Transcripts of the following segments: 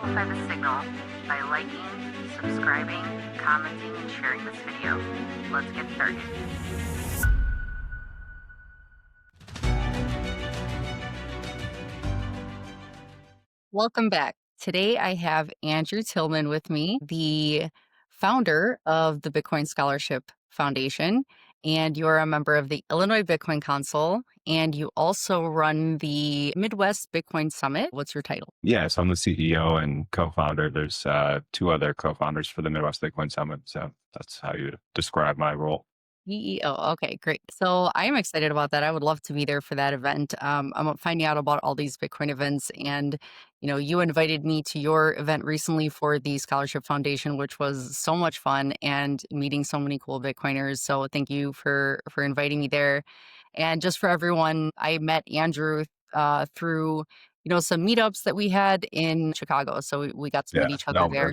amplify the signal by liking, subscribing, commenting, and sharing this video. Let's get started. Welcome back. Today I have Andrew Tillman with me, the founder of the Bitcoin Scholarship Foundation, and you're a member of the Illinois Bitcoin Council, and you also run the Midwest Bitcoin Summit. What's your title? Yes, I'm the CEO and co-founder. There's two other co-founders for the Midwest Bitcoin Summit. So that's how you describe my role. CEO. Okay, great. So I am excited about that. I would love to be there for that event. I'm finding out about all these Bitcoin events, and you invited me to your event recently for the Scholarship Foundation, which was so much fun and meeting so many cool Bitcoiners. So thank you for inviting me there. And just for everyone, I met Andrew through some meetups that we had in Chicago. So we got to meet each other there.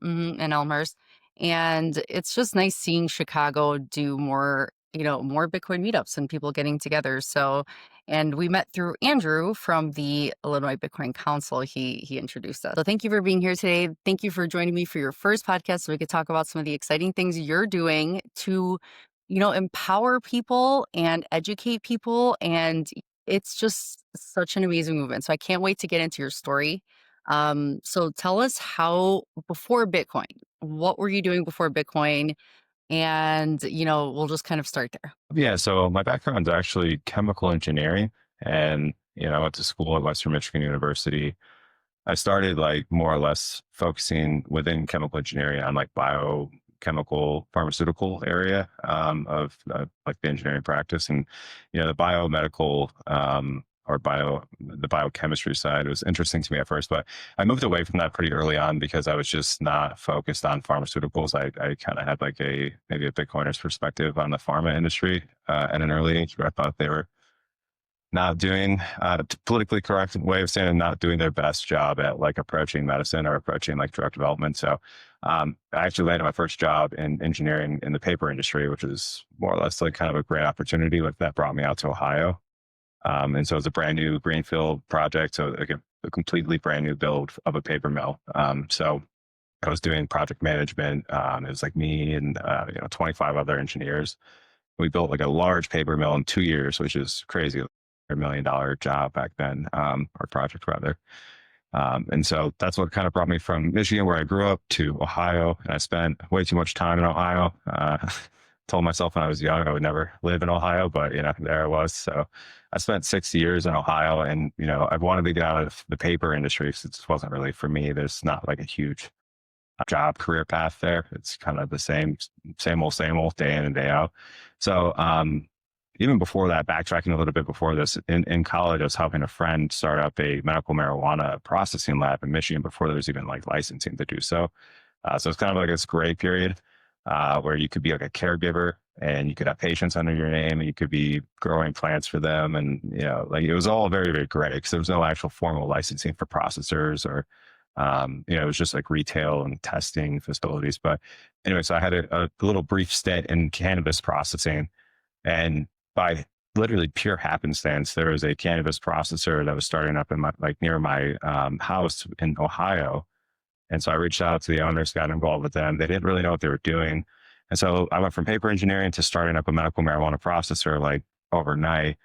In Elmhurst. And it's just nice seeing Chicago do more Bitcoin meetups and people getting together. So, and we met through Andrew from the Illinois Bitcoin Council. He introduced us. So thank you for being here today. Thank you for joining me for your first podcast so we could talk about some of the exciting things you're doing to, empower people and educate people. And it's just such an amazing movement. So I can't wait to get into your story. So tell us before Bitcoin, what were you doing before Bitcoin? And, we'll just kind of start there. Yeah, so my background is actually chemical engineering, and I went to school at Western Michigan University. I started more or less focusing within chemical engineering on biochemical pharmaceutical area of the engineering practice, and the biomedical the biochemistry side was interesting to me at first, but I moved away from that pretty early on because I was just not focused on pharmaceuticals. I kind of had maybe a Bitcoiner's perspective on the pharma industry at an early age, where I thought they were not doing politically correct way of saying it, not doing their best job at approaching medicine or approaching drug development. So I actually landed my first job in engineering in the paper industry, which is more or less kind of a great opportunity. That brought me out to Ohio. And so it's a brand new greenfield project. So a completely brand new build of a paper mill. So I was doing project management. It was me and 25 other engineers. We built a large paper mill in 2 years, which is crazy. $1 million job back then, or project rather. And so that's what kind of brought me from Michigan, where I grew up, to Ohio. And I spent way too much time in Ohio. Told myself when I was young I would never live in Ohio, but there I was. So I spent 6 years in Ohio, and I wanted to get out of the paper industry because it just wasn't really for me. There's not a huge job career path there. It's kind of the same old day in and day out. So even before that, backtracking a little bit before this, in college, I was helping a friend start up a medical marijuana processing lab in Michigan before there was even licensing to do so. So it's kind of this gray period where you could be a caregiver, and you could have patients under your name, and you could be growing plants for them. And, it was all very, very gray because there was no actual formal licensing for processors or, it was just retail and testing facilities. But anyway, so I had a little brief stint in cannabis processing, and by literally pure happenstance, there was a cannabis processor that was starting up in my, near my house in Ohio. And so I reached out to the owners, got involved with them. They didn't really know what they were doing. And so I went from paper engineering to starting up a medical marijuana processor overnight,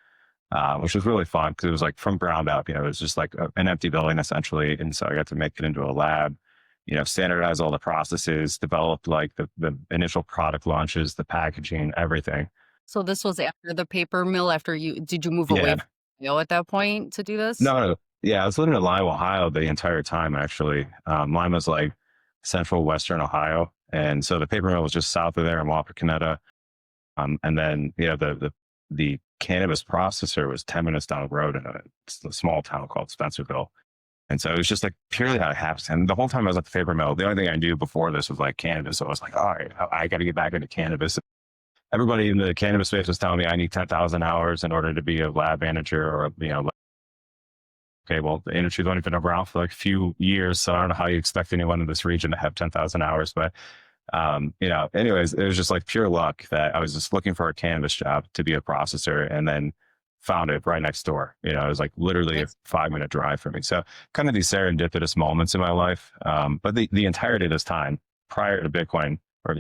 which was really fun because it was from ground up. It was just an empty building essentially. And so I got to make it into a lab, standardize all the processes, develop the initial product launches, the packaging, everything. So this was after the paper mill, did you move away from Ohio at that point to do this? No. Yeah, I was living in Lima, Ohio the entire time, actually. Lima's central western Ohio. And so the paper mill was just south of there in Wapakoneta. And then, the cannabis processor was 10 minutes down the road in a small town called Spencerville. And so it was just purely how it happens. And the whole time I was at the paper mill, the only thing I knew before this was cannabis. So I was all right, I got to get back into cannabis. Everybody in the cannabis space was telling me I need 10,000 hours in order to be a lab manager or, okay, well, the industry's only been around for a few years, so I don't know how you expect anyone in this region to have 10,000 hours. But, anyways, it was just pure luck that I was just looking for a cannabis job to be a processor. And then found it right next door. It was like literally a Nice. 5 minute drive for me. So kind of these serendipitous moments in my life. But the entirety of this time prior to Bitcoin, or,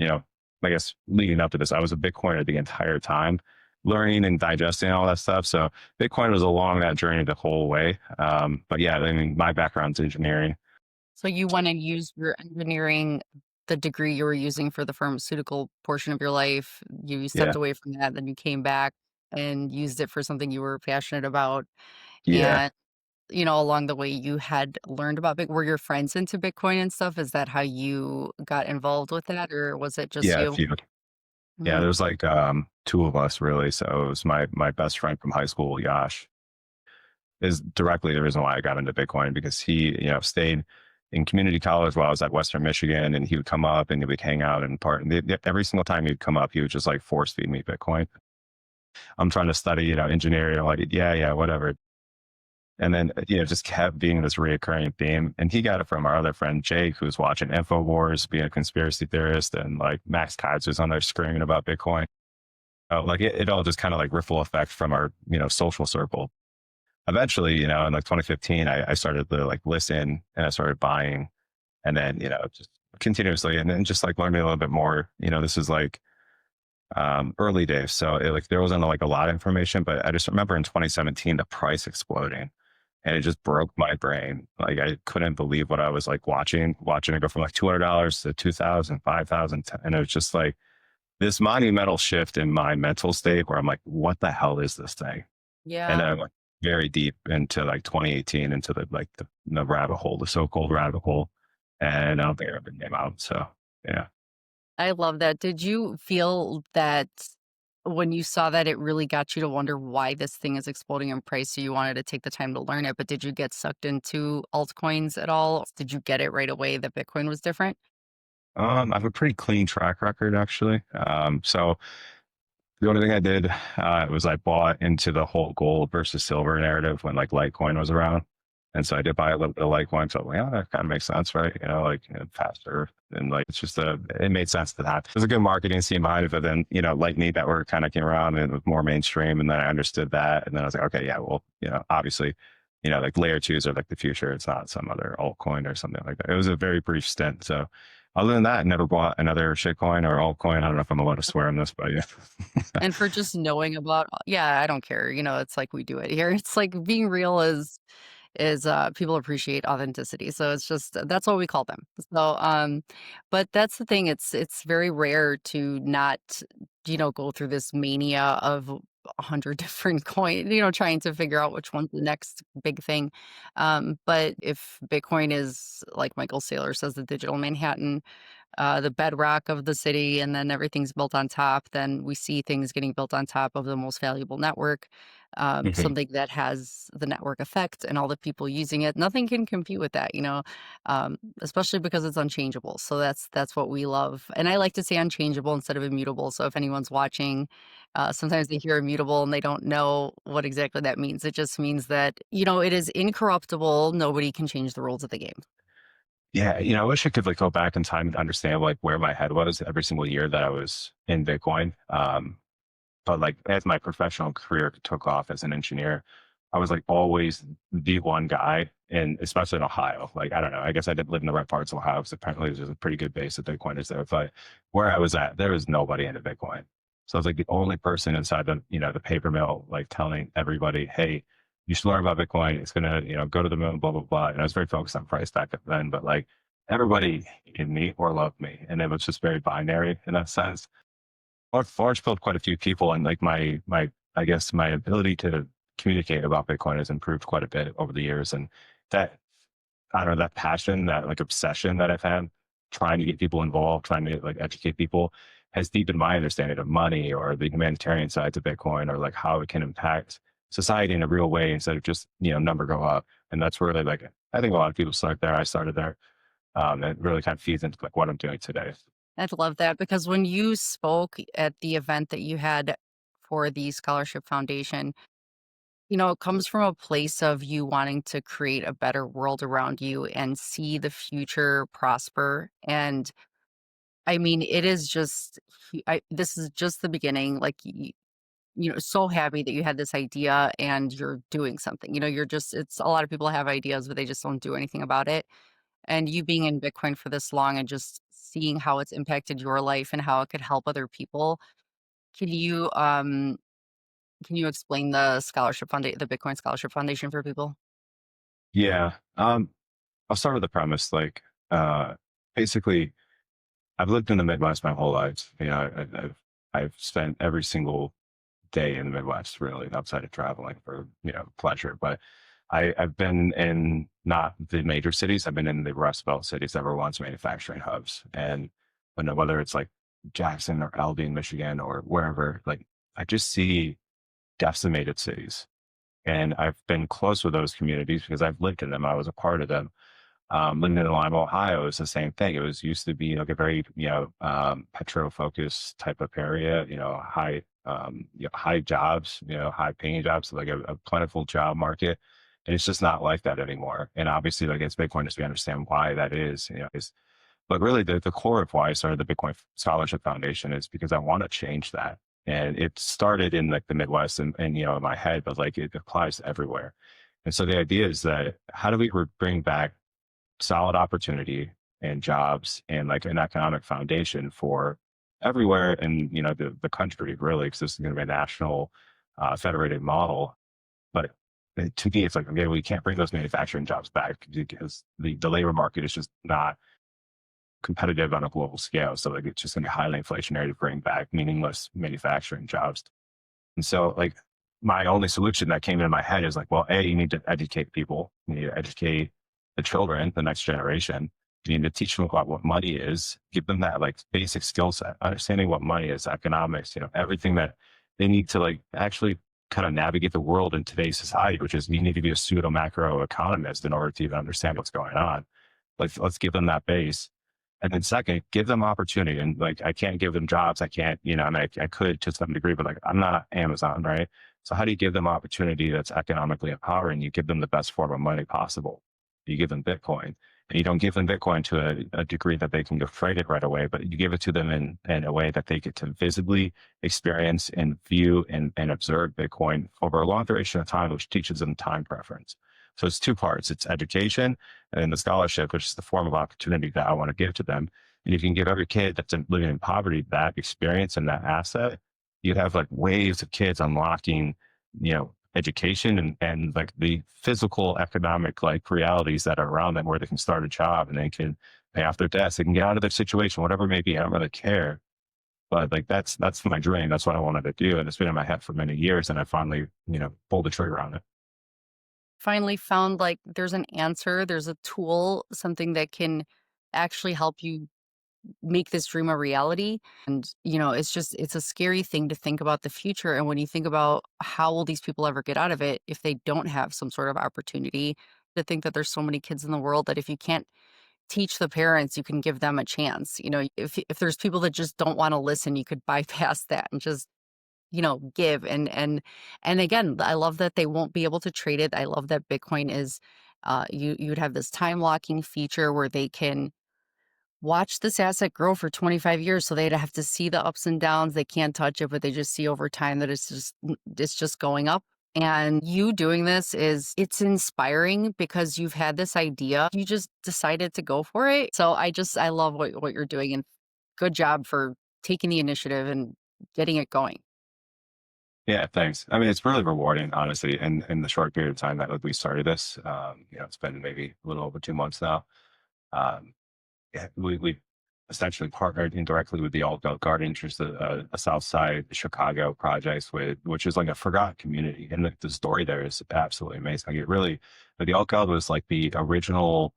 I guess leading up to this, I was a Bitcoiner the entire time, learning and digesting all that stuff. So Bitcoin was along that journey the whole way. But yeah, I mean, my background's engineering. So you went and used your engineering, the degree you were using for the pharmaceutical portion of your life. You stepped Yeah. away from that, then you came back and used it for something you were passionate about. Yeah. And, along the way you had learned about Bit were your friends into Bitcoin and stuff? Is that how you got involved with that, or was it just Yeah. you? Yeah, Mhm. there's like two of us really. So it was my best friend from high school, Yash, is directly the reason why I got into Bitcoin, because he, stayed in community college while I was at Western Michigan, and he would come up and he would hang out and part. And every single time he'd come up, he would just like force feed me Bitcoin. I'm trying to study, engineering. I'm like, yeah, yeah, whatever. And then, just kept being this reoccurring theme. And he got it from our other friend, Jake, who was watching InfoWars, being a conspiracy theorist, and like Max Kaiser's on there screaming about Bitcoin. Like it all just kind of like ripple effect from our, social circle. Eventually, in like 2015, I started to like listen and I started buying, and then, just continuously, and then just like learning a little bit more. This is like early days. So like there wasn't like a lot of information, but I just remember in 2017, the price exploding, and it just broke my brain. Like I couldn't believe what I was like watching it go from like $200 to 2000, 5000. And it was just like this monumental shift in my mental state where I'm like, what the hell is this thing? And Yeah. then I went very deep into like 2018 into the rabbit hole, the so-called rabbit hole. And I don't think I ever came out. So yeah. I love that. Did you feel that when you saw that it really got you to wonder why this thing is exploding in price, so you wanted to take the time to learn it, but did you get sucked into altcoins at all? Did you get it right away that Bitcoin was different? I have a pretty clean track record actually. So the only thing I did was I bought into the whole gold versus silver narrative when like Litecoin was around. And so I did buy a little bit of Litecoin. So yeah, that kind of makes sense, right? Like faster, and like it's just it made sense to that. There's a good marketing scene behind it, but then Lightning Network kind of came around and it was more mainstream, and then I understood that, and then I was like, okay, yeah, well, obviously, like layer twos are like the future. It's not some other altcoin or something like that. It was a very brief stint. So other than that, I never bought another shitcoin or altcoin. I don't know if I'm allowed to swear on this, but yeah. And for just knowing about yeah, I don't care, it's like we do it here. It's like being real is people appreciate authenticity. So it's just that's what we call them. So but that's the thing, it's very rare to not, go through this mania of 100 different coin, trying to figure out which one's the next big thing. But if Bitcoin is, like Michael Saylor says, the digital Manhattan, the bedrock of the city, and then everything's built on top, then we see things getting built on top of the most valuable network, Mhm. something that has the network effect and all the people using it. Nothing can compete with that, especially because it's unchangeable. So that's what we love. And I like to say unchangeable instead of immutable. So if anyone's watching, sometimes they hear immutable and they don't know what exactly that means. It just means that, it is incorruptible. Nobody can change the rules of the game. Yeah, I wish I could like go back in time and understand like where my head was every single year that I was in Bitcoin. But like as my professional career took off as an engineer, I was like always the one guy, and especially in Ohio. Like I don't know, I guess I didn't live in the right parts of Ohio because apparently there's a pretty good base of Bitcoiners there. But where I was at, there was nobody into Bitcoin. So I was like the only person inside the paper mill, like telling everybody, hey, you should learn about Bitcoin. It's gonna, go to the moon, blah, blah, blah. And I was very focused on price back then, but like everybody hated me or loved me. And it was just very binary in that sense. Large built quite a few people, and like my I guess my ability to communicate about Bitcoin has improved quite a bit over the years. And that I don't know, that passion, that like obsession that I've had trying to get people involved, trying to like educate people, has deepened my understanding of money or the humanitarian sides of Bitcoin, or like how it can impact society in a real way instead of just number go up. And that's where like I think a lot of people start there. I started there. It really kind of feeds into like what I'm doing today. I love that because when you spoke at the event that you had for the Scholarship Foundation, it comes from a place of you wanting to create a better world around you and see the future prosper. And I mean, it is just, this is just the beginning. Like, so happy that you had this idea and you're doing something. You're just it's a lot of people have ideas, but they just don't do anything about it. And you being in Bitcoin for this long and just seeing how it's impacted your life and how it could help other people. Can you um can you explain the Bitcoin Scholarship Foundation for people? Yeah. I'll start with the premise. Uh, basically, I've lived in the Midwest my whole life. I've spent every single day in the Midwest, really, outside of traveling for pleasure. But I've been in not the major cities. I've been in the Rust Belt cities that were once manufacturing hubs, and whether it's like Jackson or Albion, Michigan, or wherever, like I just see decimated cities. And I've been close with those communities because I've lived in them. I was a part of them. Living in Lima, Ohio is the same thing. It was used to be like a very, petro focused type of area, high jobs, high paying jobs, like a plentiful job market. And it's just not like that anymore. And obviously, like it's Bitcoin, as we understand why that is, but really the core of why I started the Bitcoin Scholarship Foundation is because I want to change that. And it started in like the Midwest and in my head, but like it applies everywhere. And so the idea is that how do we bring back solid opportunity and jobs and like an economic foundation for everywhere in the country, really, because this is going to be a national federated model. But to me, it's like, okay, we can't bring those manufacturing jobs back because the labor market is just not competitive on a global scale. So like it's just going to be highly inflationary to bring back meaningless manufacturing jobs. And so, like, my only solution that came into my head is like, well, A, you need to educate people. You need to educate the children, the next generation. You need to teach them about what money is, give them that like basic skill set, understanding what money is, economics, everything that they need to like actually kind of navigate the world in today's society, which is you need to be a pseudo macro economist in order to even understand what's going on. Like, let's give them that base. And then second, give them opportunity. And like, I can't give them jobs. I can't, I mean, I could to some degree, but like, I'm not Amazon, right? So how do you give them opportunity that's economically empowering? You give them the best form of money possible. You give them Bitcoin, and you don't give them Bitcoin to a degree that they can go trade it right away, but you give it to them in a way that they get to visibly experience and view and observe Bitcoin over a long duration of time, which teaches them time preference. So it's two parts. It's education and then the scholarship, which is the form of opportunity that I want to give to them. And if you can give every kid that's living in poverty that experience and that asset, you have like waves of kids unlocking, education and like the physical economic like realities that are around them where they can start a job and they can pay off their debts. They can get out of their situation, whatever it may be. I don't really care. But like that's my dream. That's what I wanted to do. And it's been in my head for many years. And I finally, pulled the trigger on it. Finally found like there's an answer, there's a tool, something that can actually help you make this dream a reality. And, it's a scary thing to think about the future. And when you think about how will these people ever get out of it if they don't have some sort of opportunity, to think that there's so many kids in the world that if you can't teach the parents, you can give them a chance. If there's people that just don't want to listen, you could bypass that and just give. And again, I love that they won't be able to trade it. I love that Bitcoin is you'd have this time locking feature where they can watch this asset grow for 25 years, so they'd have to see the ups and downs. They can't touch it, but they just see over time that it's just going up. And you doing this it's inspiring because you've had this idea. You just decided to go for it. So I love what you're doing, and good job for taking the initiative and getting it going. Yeah, thanks. I mean, it's really rewarding, honestly, in the short period of time that like, we started this. It's been maybe a little over 2 months now. Um, yeah, we essentially partnered indirectly with the Alt Garden, which is a South Side Chicago project which is like a forgotten community. And the story there is absolutely amazing. Like it really, the Alt Garden was like the original,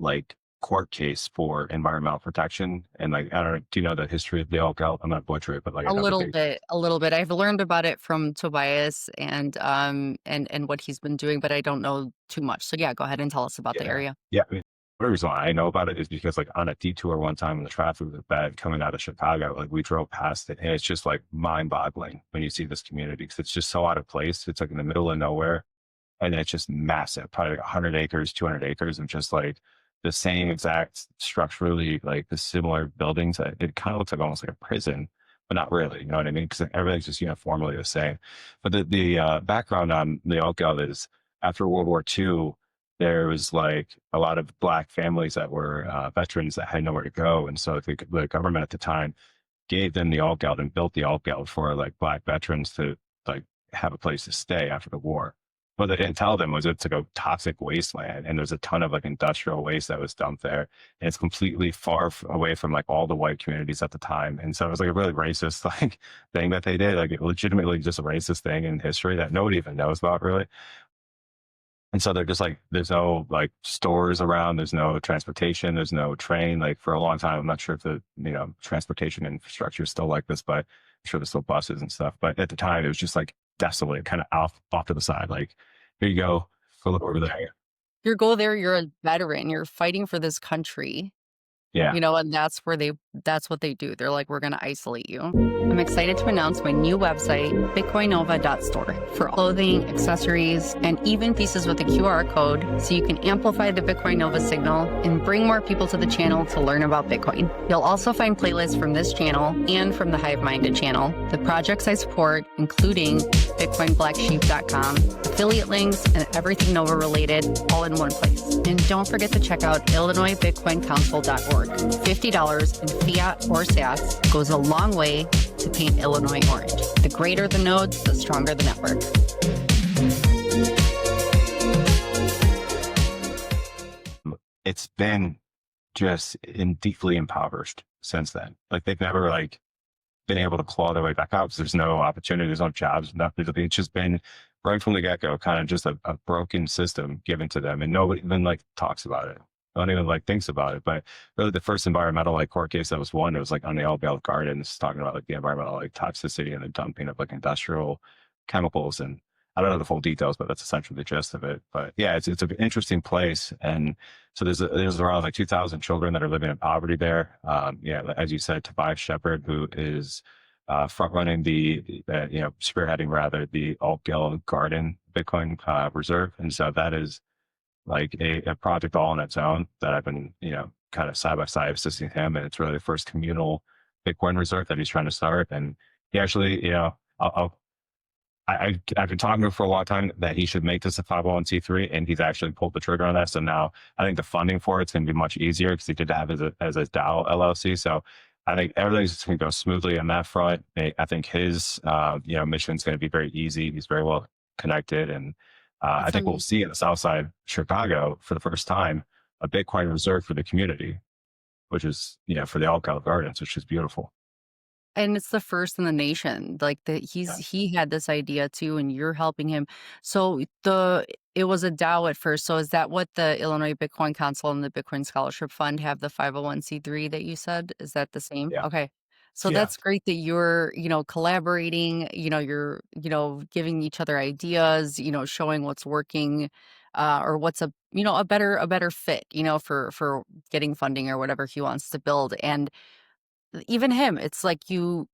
like court case for environmental protection. And like, I don't know, do you know the history of the Alt Garden? I'm not butchering it, but like I A know the little big. bit, a little bit. I've learned about it from Tobias and what he's been doing, but I don't know too much. So yeah, go ahead and tell us about the Yeah. area. Yeah. I mean, the reason why I know about it is because like on a detour one time when the traffic was bad coming out of Chicago, like we drove past it and it's just like mind boggling when you see this community because it's just so out of place. It's like in the middle of nowhere and it's just massive, probably like 100 acres, 200 acres of just like the same exact structurally, like the similar buildings. It kind of looks like almost like a prison, but not really. You know what I mean? Because everything's just uniformly the same. But the background on the Oakdale is after World War II, there was like a lot of black families that were veterans that had nowhere to go, and so the government at the time gave them the alt geld and built the alt geld for like black veterans to like have a place to stay after the war. What they didn't tell them was it's like a toxic wasteland, and there's a ton of like industrial waste that was dumped there, and it's completely away from like all the white communities at the time. And so it was like a really racist like thing that they did, like legitimately just a racist thing in history that nobody even knows about really. And so they're just like, there's no like stores around, there's no transportation, there's no train. Like for a long time, I'm not sure if the, transportation infrastructure is still like this, but I'm sure there's still buses and stuff. But at the time, it was just like desolate, kind of off to the side. Like, here you go look over there. You go there, you're a veteran, you're fighting for this country. Yeah. And that's what they do. They're like, "We're gonna isolate you." I'm excited to announce my new website, bitcoinnova.store, for clothing, accessories, and even pieces with a QR code so you can amplify the Bitcoin Nova signal and bring more people to the channel to learn about Bitcoin. You'll also find playlists from this channel and from the Hive Minded channel, the projects I support, including bitcoinblacksheep.com, affiliate links, and everything Nova related all in one place. And don't forget to check out IllinoisBitcoinCouncil.org. $50 in fiat or sats goes a long way to paint Illinois orange. The greater the nodes, the stronger the network. It's been just deeply impoverished since then. Like they've never like been able to claw their way back out because there's no opportunity, there's no jobs, nothing. It's just been right from the get-go, kind of just a broken system given to them, and nobody even like talks about it. No one even like thinks about it. But really, the first environmental like court case that was won, it was like on the Bell Gardens, talking about like the environmental like toxicity and the dumping of like industrial chemicals. And I don't know the full details, but that's essentially the gist of it. But yeah, it's an interesting place, and so there's around like 2,000 children that are living in poverty there. Yeah, as you said, Tobias Shepherd, who is front running spearheading rather the Altgeld Garden Bitcoin Reserve, and so that is like a project all on its own that I've been kind of side by side assisting him, and it's really the first communal Bitcoin reserve that he's trying to start. And he actually, I've been talking to him for a long time that he should make this a 501c3, and he's actually pulled the trigger on that. So now I think the funding for it's going to be much easier because he did have it as a DAO LLC. So I think everything's going to go smoothly on that front. I think his mission is going to be very easy. He's very well connected, and I That's think we'll amazing. see in the South Side Chicago for the first time a Bitcoin reserve for the community, which is for the Alcala Gardens, which is beautiful. And it's the first in the nation. Like Yeah. he had this idea too, and you're helping him. So it was a DAO at first. So is that what the Illinois Bitcoin Council and the Bitcoin Scholarship Fund have, the 501c3 that you said? Is that the same? Yeah. Okay. So Yeah. that's great that you're, collaborating, you're, giving each other ideas, showing what's working, or what's a better fit, for getting funding or whatever he wants to build. And even him, it's like you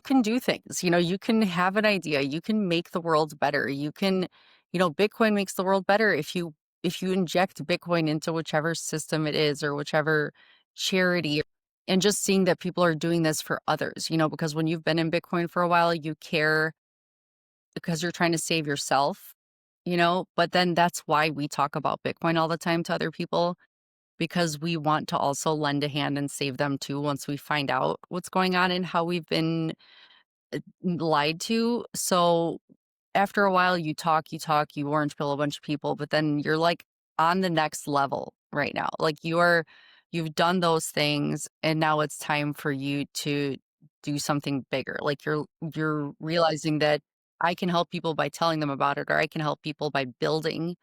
can do things, you can have an idea, you can make the world better. You can, Bitcoin makes the world better if you inject Bitcoin into whichever system it is or whichever charity, and just seeing that people are doing this for others, because when you've been in Bitcoin for a while, you care because you're trying to save yourself, but then that's why we talk about Bitcoin all the time to other people, because we want to also lend a hand and save them too once we find out what's going on and how we've been lied to. So after a while, you orange pill a bunch of people, but then you're like on the next level right now. Like you've done those things, and now it's time for you to do something bigger. Like you're realizing that I can help people by telling them about it, or I can help people by building,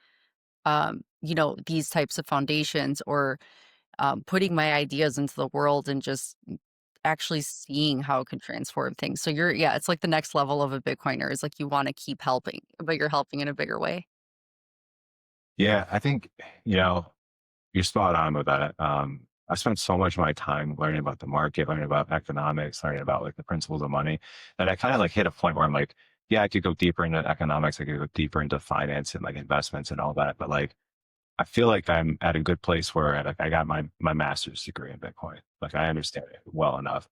these types of foundations, or putting my ideas into the world and just actually seeing how it can transform things. So yeah, it's like the next level of a Bitcoiner is like you want to keep helping, but you're helping in a bigger way. Yeah. I think, you know, you're spot on with that. I spent so much of my time learning about the market, learning about economics, learning about like the principles of money, that I kind of like hit a point where I'm like, yeah, I could go deeper into economics. I could go deeper into finance and like investments and all that. But like, I feel like I'm at a good place where like I got my master's degree in Bitcoin. Like I understand it well enough.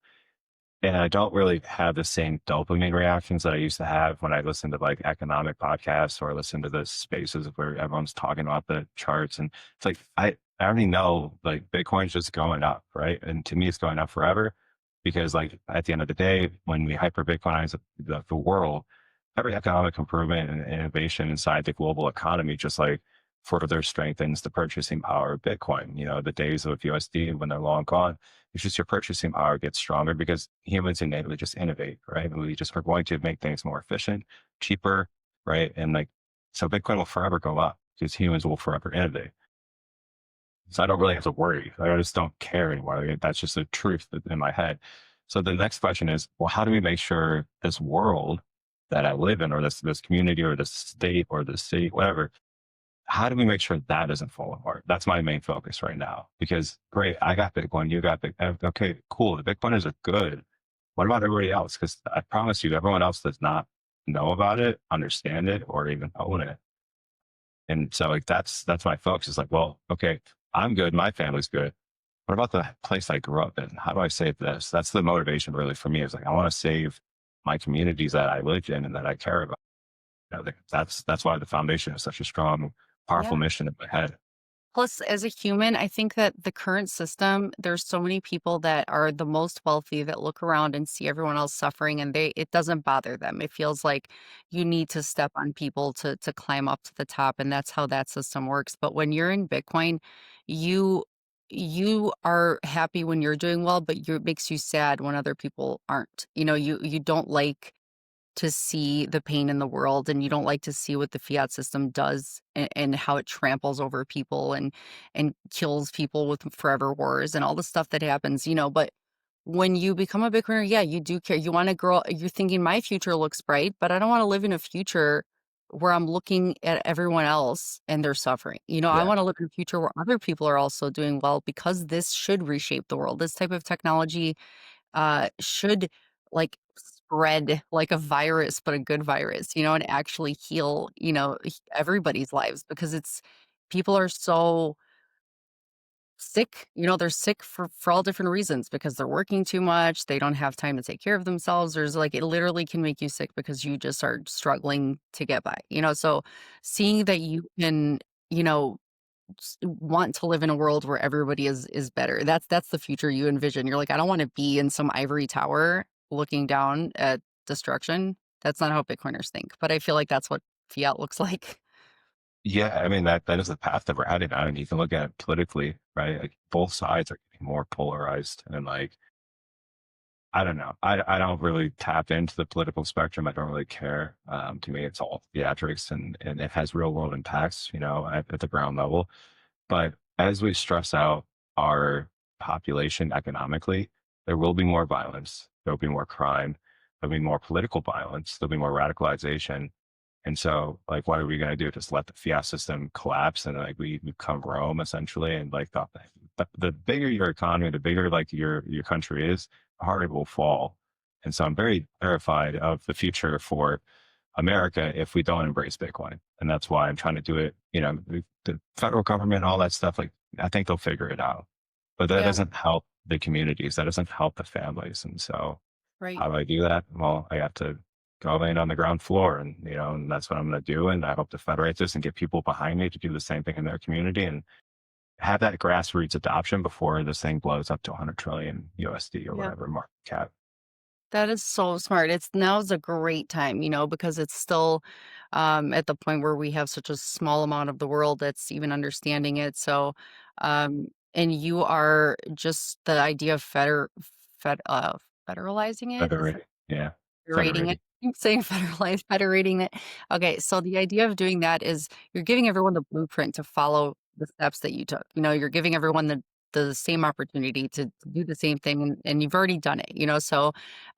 and I don't really have the same dopamine reactions that I used to have when I listened to like economic podcasts or listen to the spaces where everyone's talking about the charts. And it's like, I already know like Bitcoin's just going up, right? And to me, it's going up forever because like at the end of the day, when we hyper Bitcoinize the world, every economic improvement and innovation inside the global economy just like further strengthens the purchasing power of Bitcoin. You know, the days of USD when they're long gone, it's just your purchasing power gets stronger because humans innately just innovate, right? We just are going to make things more efficient, cheaper, right? And like, so Bitcoin will forever go up because humans will forever innovate. So I don't really have to worry. Like, I just don't care anymore. Like, that's just the truth in my head. So the next question is, well, how do we make sure this world that I live in, or this community, or this state, or this city, whatever, how do we make sure that doesn't fall apart? That's my main focus right now. Because great, I got Bitcoin, you got Bitcoin. Okay, cool. The Bitcoiners are good. What about everybody else? Because I promise you, everyone else does not know about it, understand it, or even own it. And so like that's my focus. Is like, well, okay, I'm good, my family's good. What about the place I grew up in? How do I save this? That's the motivation really for me. Is like I want to save my communities that I live in and that I care about. You know, that's why the foundation is such a strong, powerful Yeah. mission in my head. Plus, as a human, I think that the current system, there's so many people that are the most wealthy that look around and see everyone else suffering and it doesn't bother them. It feels like you need to step on people to climb up to the top, and that's how that system works. But when you're in Bitcoin, you you are happy when you're doing well, but it makes you sad when other people aren't. You don't like to see the pain in the world, and you don't like to see what the fiat system does and how it tramples over people and kills people with forever wars and all the stuff that happens. But when you become a Bitcoiner, yeah, you do care. You want to grow, you're thinking my future looks bright, but I don't want to live in a future where I'm looking at everyone else and they're suffering. I Yeah. want to live in a future where other people are also doing well, because this should reshape the world. This type of technology should like spread like a virus, but a good virus, and actually heal, everybody's lives, because people are so sick. They're sick for all different reasons, because they're working too much, they don't have time to take care of themselves. There's like, it literally can make you sick because you just are struggling to get by. So seeing that you can, you know, want to live in a world where everybody is better. That's the future you envision. You're like, I don't want to be in some ivory tower looking down at destruction. That's not how Bitcoiners think, but I feel like that's what fiat looks like. Yeah, I mean that is the path that we're heading on. And you can look at it politically, right? Like both sides are getting more polarized, and like I don't know. I don't really tap into the political spectrum. I don't really care. To me, it's all theatrics, and it has real world impacts, at the ground level. But as we stress out our population economically, there will be more violence. There'll be more crime. There'll be more political violence. There'll be more radicalization. And so, like, what are we going to do? Just let the fiat system collapse and like we become Rome essentially? And like the bigger your economy, the bigger like your country is, the harder it will fall. And so, I'm very terrified of the future for America if we don't embrace Bitcoin. And that's why I'm trying to do it. The federal government, all that stuff, like I think they'll figure it out. But that Yeah, doesn't help the communities. That doesn't help the families. And so right. how do I do that? Well, I have to go land on the ground floor and that's what I'm going to do. And I hope to federate this and get people behind me to do the same thing in their community and have that grassroots adoption before this thing blows up to 100 trillion USD or Yeah. whatever market cap. That is so smart. Now's a great time, because it's still at the point where we have such a small amount of the world that's even understanding it. So, and you are just the idea of federalizing it. Is Federating. Yeah. federating it? Federating. I'm saying federating it. Okay, so the idea of doing that is you're giving everyone the blueprint to follow the steps that you took. You're giving everyone the same opportunity to do the same thing, and you've already done it. So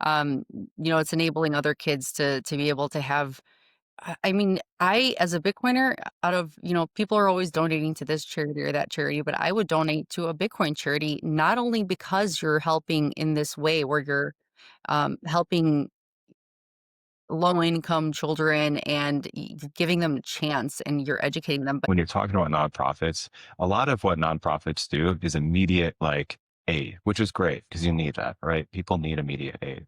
it's enabling other kids to be able to have I mean, I, as a Bitcoiner, out of, people are always donating to this charity or that charity, but I would donate to a Bitcoin charity, not only because you're helping in this way where you're helping low income children and giving them a chance and you're educating them. But When you're talking about nonprofits, a lot of what nonprofits do is immediate, like aid, which is great because you need that, right? People need immediate aid.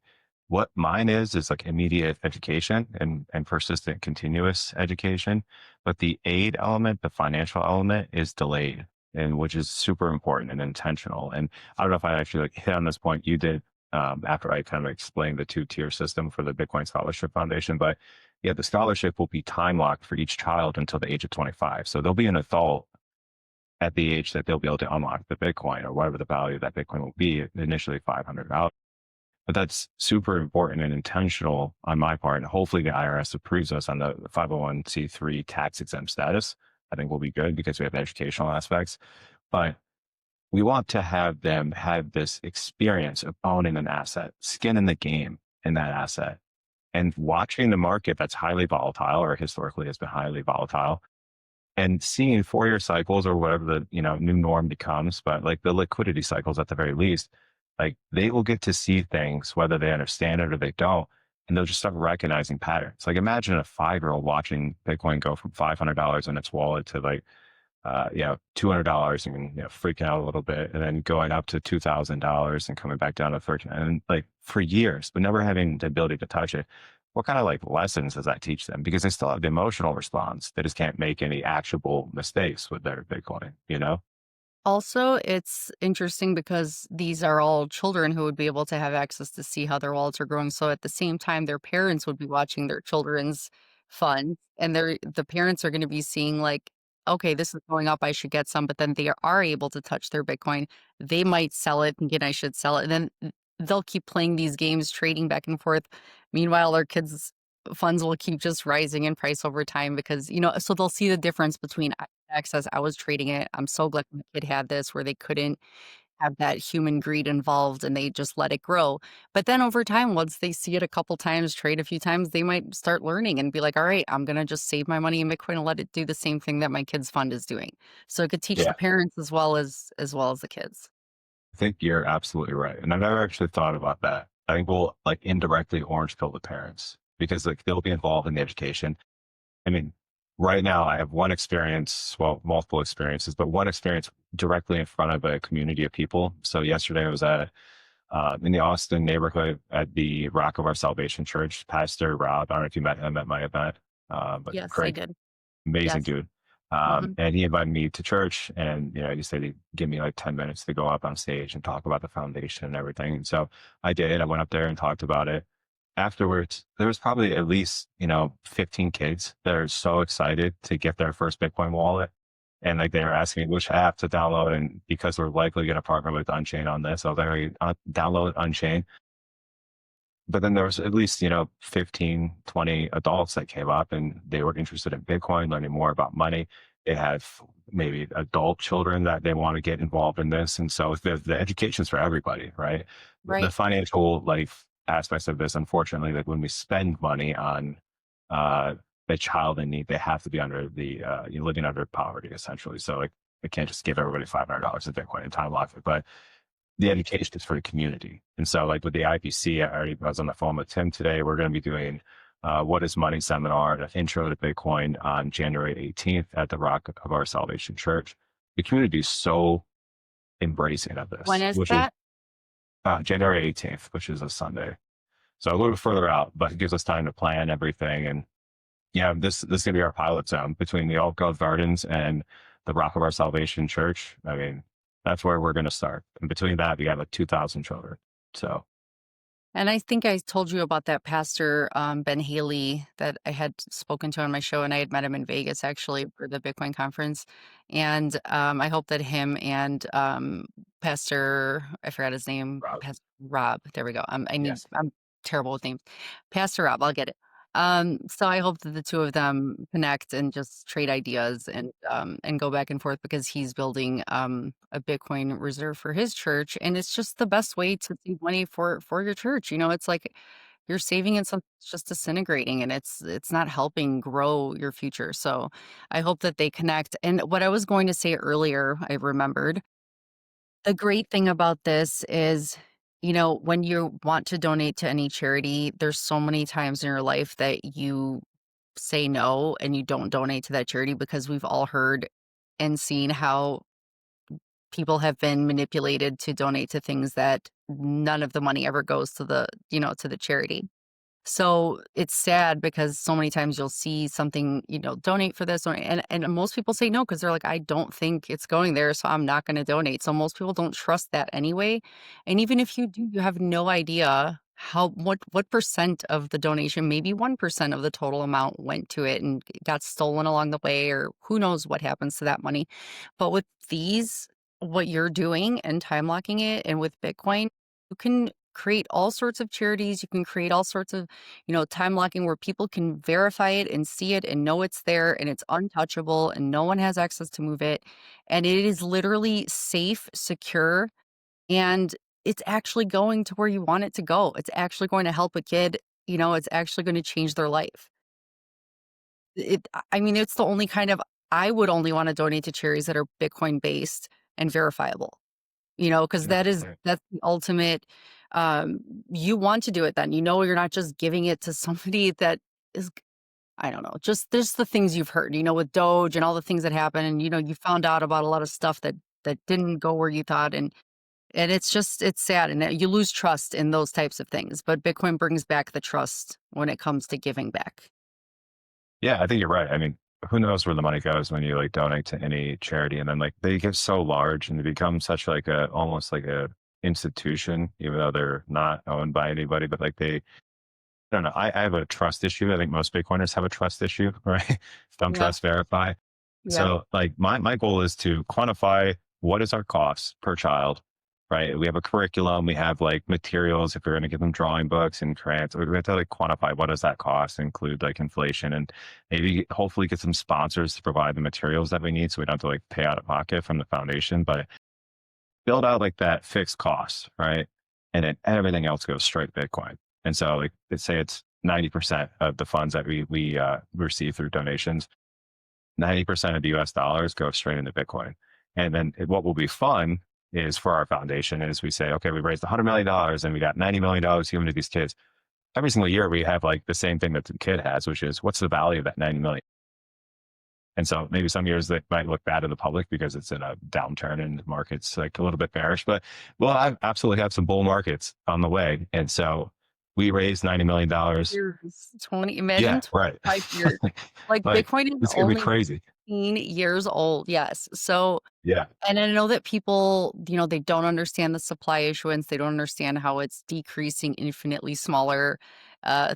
What mine is like immediate education and persistent continuous education. But the aid element, the financial element is delayed and which is super important and intentional. And I don't know if I actually like hit on this point you did after I kind of explained the two-tier system for the Bitcoin Scholarship Foundation. But yeah, the scholarship will be time locked for each child until the age of 25. So they'll be an adult at the age that they'll be able to unlock the Bitcoin or whatever the value of that Bitcoin will be, initially $500. But that's super important and intentional on my part. And hopefully the IRS approves us on the 501c3 tax exempt status. I think we'll be good because we have educational aspects. But we want to have them have this experience of owning an asset, skin in the game in that asset, and watching the market that's highly volatile or historically has been highly volatile and seeing 4-year cycles or whatever the new norm becomes, but like the liquidity cycles at the very least, like they will get to see things whether they understand it or they don't, and they'll just start recognizing patterns. Like imagine a 5-year-old watching Bitcoin go from $500 in its wallet to like $200 and freaking out a little bit, and then going up to $2,000 and coming back down to 13, and like for years, but never having the ability to touch it. What kind of like lessons does that teach them? Because they still have the emotional response. They just can't make any actionable mistakes with their Bitcoin, you know? Also, it's interesting because these are all children who would be able to have access to see how their wallets are growing. So at the same time, their parents would be watching their children's funds, and the parents are going to be seeing like, okay, this is going up, I should get some. But then they are able to touch their Bitcoin. They might sell it, thinking I should sell it, and then they'll keep playing these games, trading back and forth. Meanwhile, their kids' funds will keep just rising in price over time because so they'll see the difference between access. I was trading it. I'm so glad my kid had this where they couldn't have that human greed involved and they just let it grow. But then over time, once they see it a couple times, trade a few times, they might start learning and be like, all right, I'm going to just save my money in Bitcoin and let it do the same thing that my kids fund is doing. So it could teach the Yeah. parents as well as the kids. I think you're absolutely right. And I've never actually thought about that. I think we'll like indirectly orange pill the parents because like they'll be involved in the education. I mean, right now I have one experience, well, multiple experiences, but one experience directly in front of a community of people. So yesterday I was at in the Austin neighborhood at the Rock of Our Salvation Church. Pastor Rob, I don't know if you met him at my event, but Yes, I Craig, did. amazing Yes. dude. Hmm. And he invited me to church, and he said he'd give me like 10 minutes to go up on stage and talk about the foundation and everything. And so I did. I went up there and talked about it. Afterwards, there was probably at least 15 kids that are so excited to get their first Bitcoin wallet, and like they were asking me which app to download. And because we're likely going to partner with Unchain on this, I was like, download Unchain. But then there was at least 15, 20 adults that came up and they were interested in Bitcoin, learning more about money. They have maybe adult children that they want to get involved in this. And so the education's for everybody, right? The Right. financial life aspects of this, unfortunately, like when we spend money on uh a child in need, they have to be under the living under poverty essentially. So like we can't just give everybody $500 of Bitcoin and time lock it. But the education is for the community. And so like with the IPC, I was on the phone with Tim today. We're going to be doing What is Money seminar, an intro to Bitcoin on January 18th at the Rock of Our Salvation Church. The community is so embracing of When this, is which is that? January 18th, which is a Sunday. So a little bit further out, but it gives us time to plan everything. And yeah, this is going to be our pilot zone between the Oak Grove Gardens and the Rock of Our Salvation Church. I mean, that's where we're going to start. And between that, we have like 2,000 children. So And I think I told you about that pastor, Ben Haley, that I had spoken to on my show, and I had met him in Vegas actually for the Bitcoin conference. And I hope that him and Pastor, I forgot his name, Rob, Pastor Rob. There we go. yes, I'm terrible with names. Pastor Rob, I'll get it. So I hope that the two of them connect and just trade ideas and go back and forth because he's building a Bitcoin reserve for his church, and it's just the best way to save money for your church. It's like you're saving in something that's just disintegrating, and it's not helping grow your future. So I hope that they connect. And what I was going to say earlier, I remembered the great thing about this is, when you want to donate to any charity, there's so many times in your life that you say no and you don't donate to that charity because we've all heard and seen how people have been manipulated to donate to things that none of the money ever goes to to the charity. So it's sad because so many times you'll see something, donate for this, and most people say no because they're like, I don't think it's going there, so I'm not going to donate. So most people don't trust that anyway. And even if you do, you have no idea what percent of the donation, maybe 1% of the total amount went to it and got stolen along the way, or who knows what happens to that money. But with these, what you're doing and time locking it, and with Bitcoin, you can create all sorts of charities. You can create all sorts of, time locking where people can verify it and see it and know it's there and it's untouchable and no one has access to move it. And it is literally safe, secure, and it's actually going to where you want it to go. It's actually going to help a kid, it's actually going to change their life. I mean, it's the only kind of, I would only want to donate to charities that are Bitcoin based and verifiable. Because Yeah. that's the ultimate, um you want to do it then, you're not just giving it to somebody that is, I don't know, just there's the things you've heard, with Doge and all the things that happen, and, you found out about a lot of stuff that didn't go where you thought, and it's sad, and you lose trust in those types of things, but Bitcoin brings back the trust when it comes to giving back. Yeah, I think you're right. I mean, who knows where the money goes when you like donate to any charity, and then like they get so large and they become such like a almost like a institution, even though they're not owned by anybody, but like they, I don't know. I have a trust issue. I think most Bitcoiners have a trust issue, right? Don't Yeah, trust verify. yeah, So like my goal is to quantify what is our cost per child, right? We have a curriculum, we have like materials if we're going to give them drawing books and crayons. We have to like quantify what does that cost, include like inflation, and maybe hopefully get some sponsors to provide the materials that we need so we don't have to like pay out of pocket from the foundation, but build out like that fixed cost, right? And then everything else goes straight to Bitcoin. And so like let's say it's 90% of the funds that we receive through donations, 90% of the US dollars go straight into Bitcoin. And then what will be fun is for our foundation is we say, okay, we raised $100 million and we got $90 million given to these kids. Every single year we have like the same thing that the kid has, which is what's the value of that 90 million? And so maybe some years that might look bad to the public because it's in a downturn and the market's like a little bit bearish, but we'll absolutely have some bull markets on the way. And so we raised $90 million. years, 20, imagine Yeah, right. 25 years. Like, Like Bitcoin is it's gonna be only crazy. 15 years old, yes. So, Yeah. and I know that people, they don't understand the supply issuance. They don't understand how it's decreasing infinitely smaller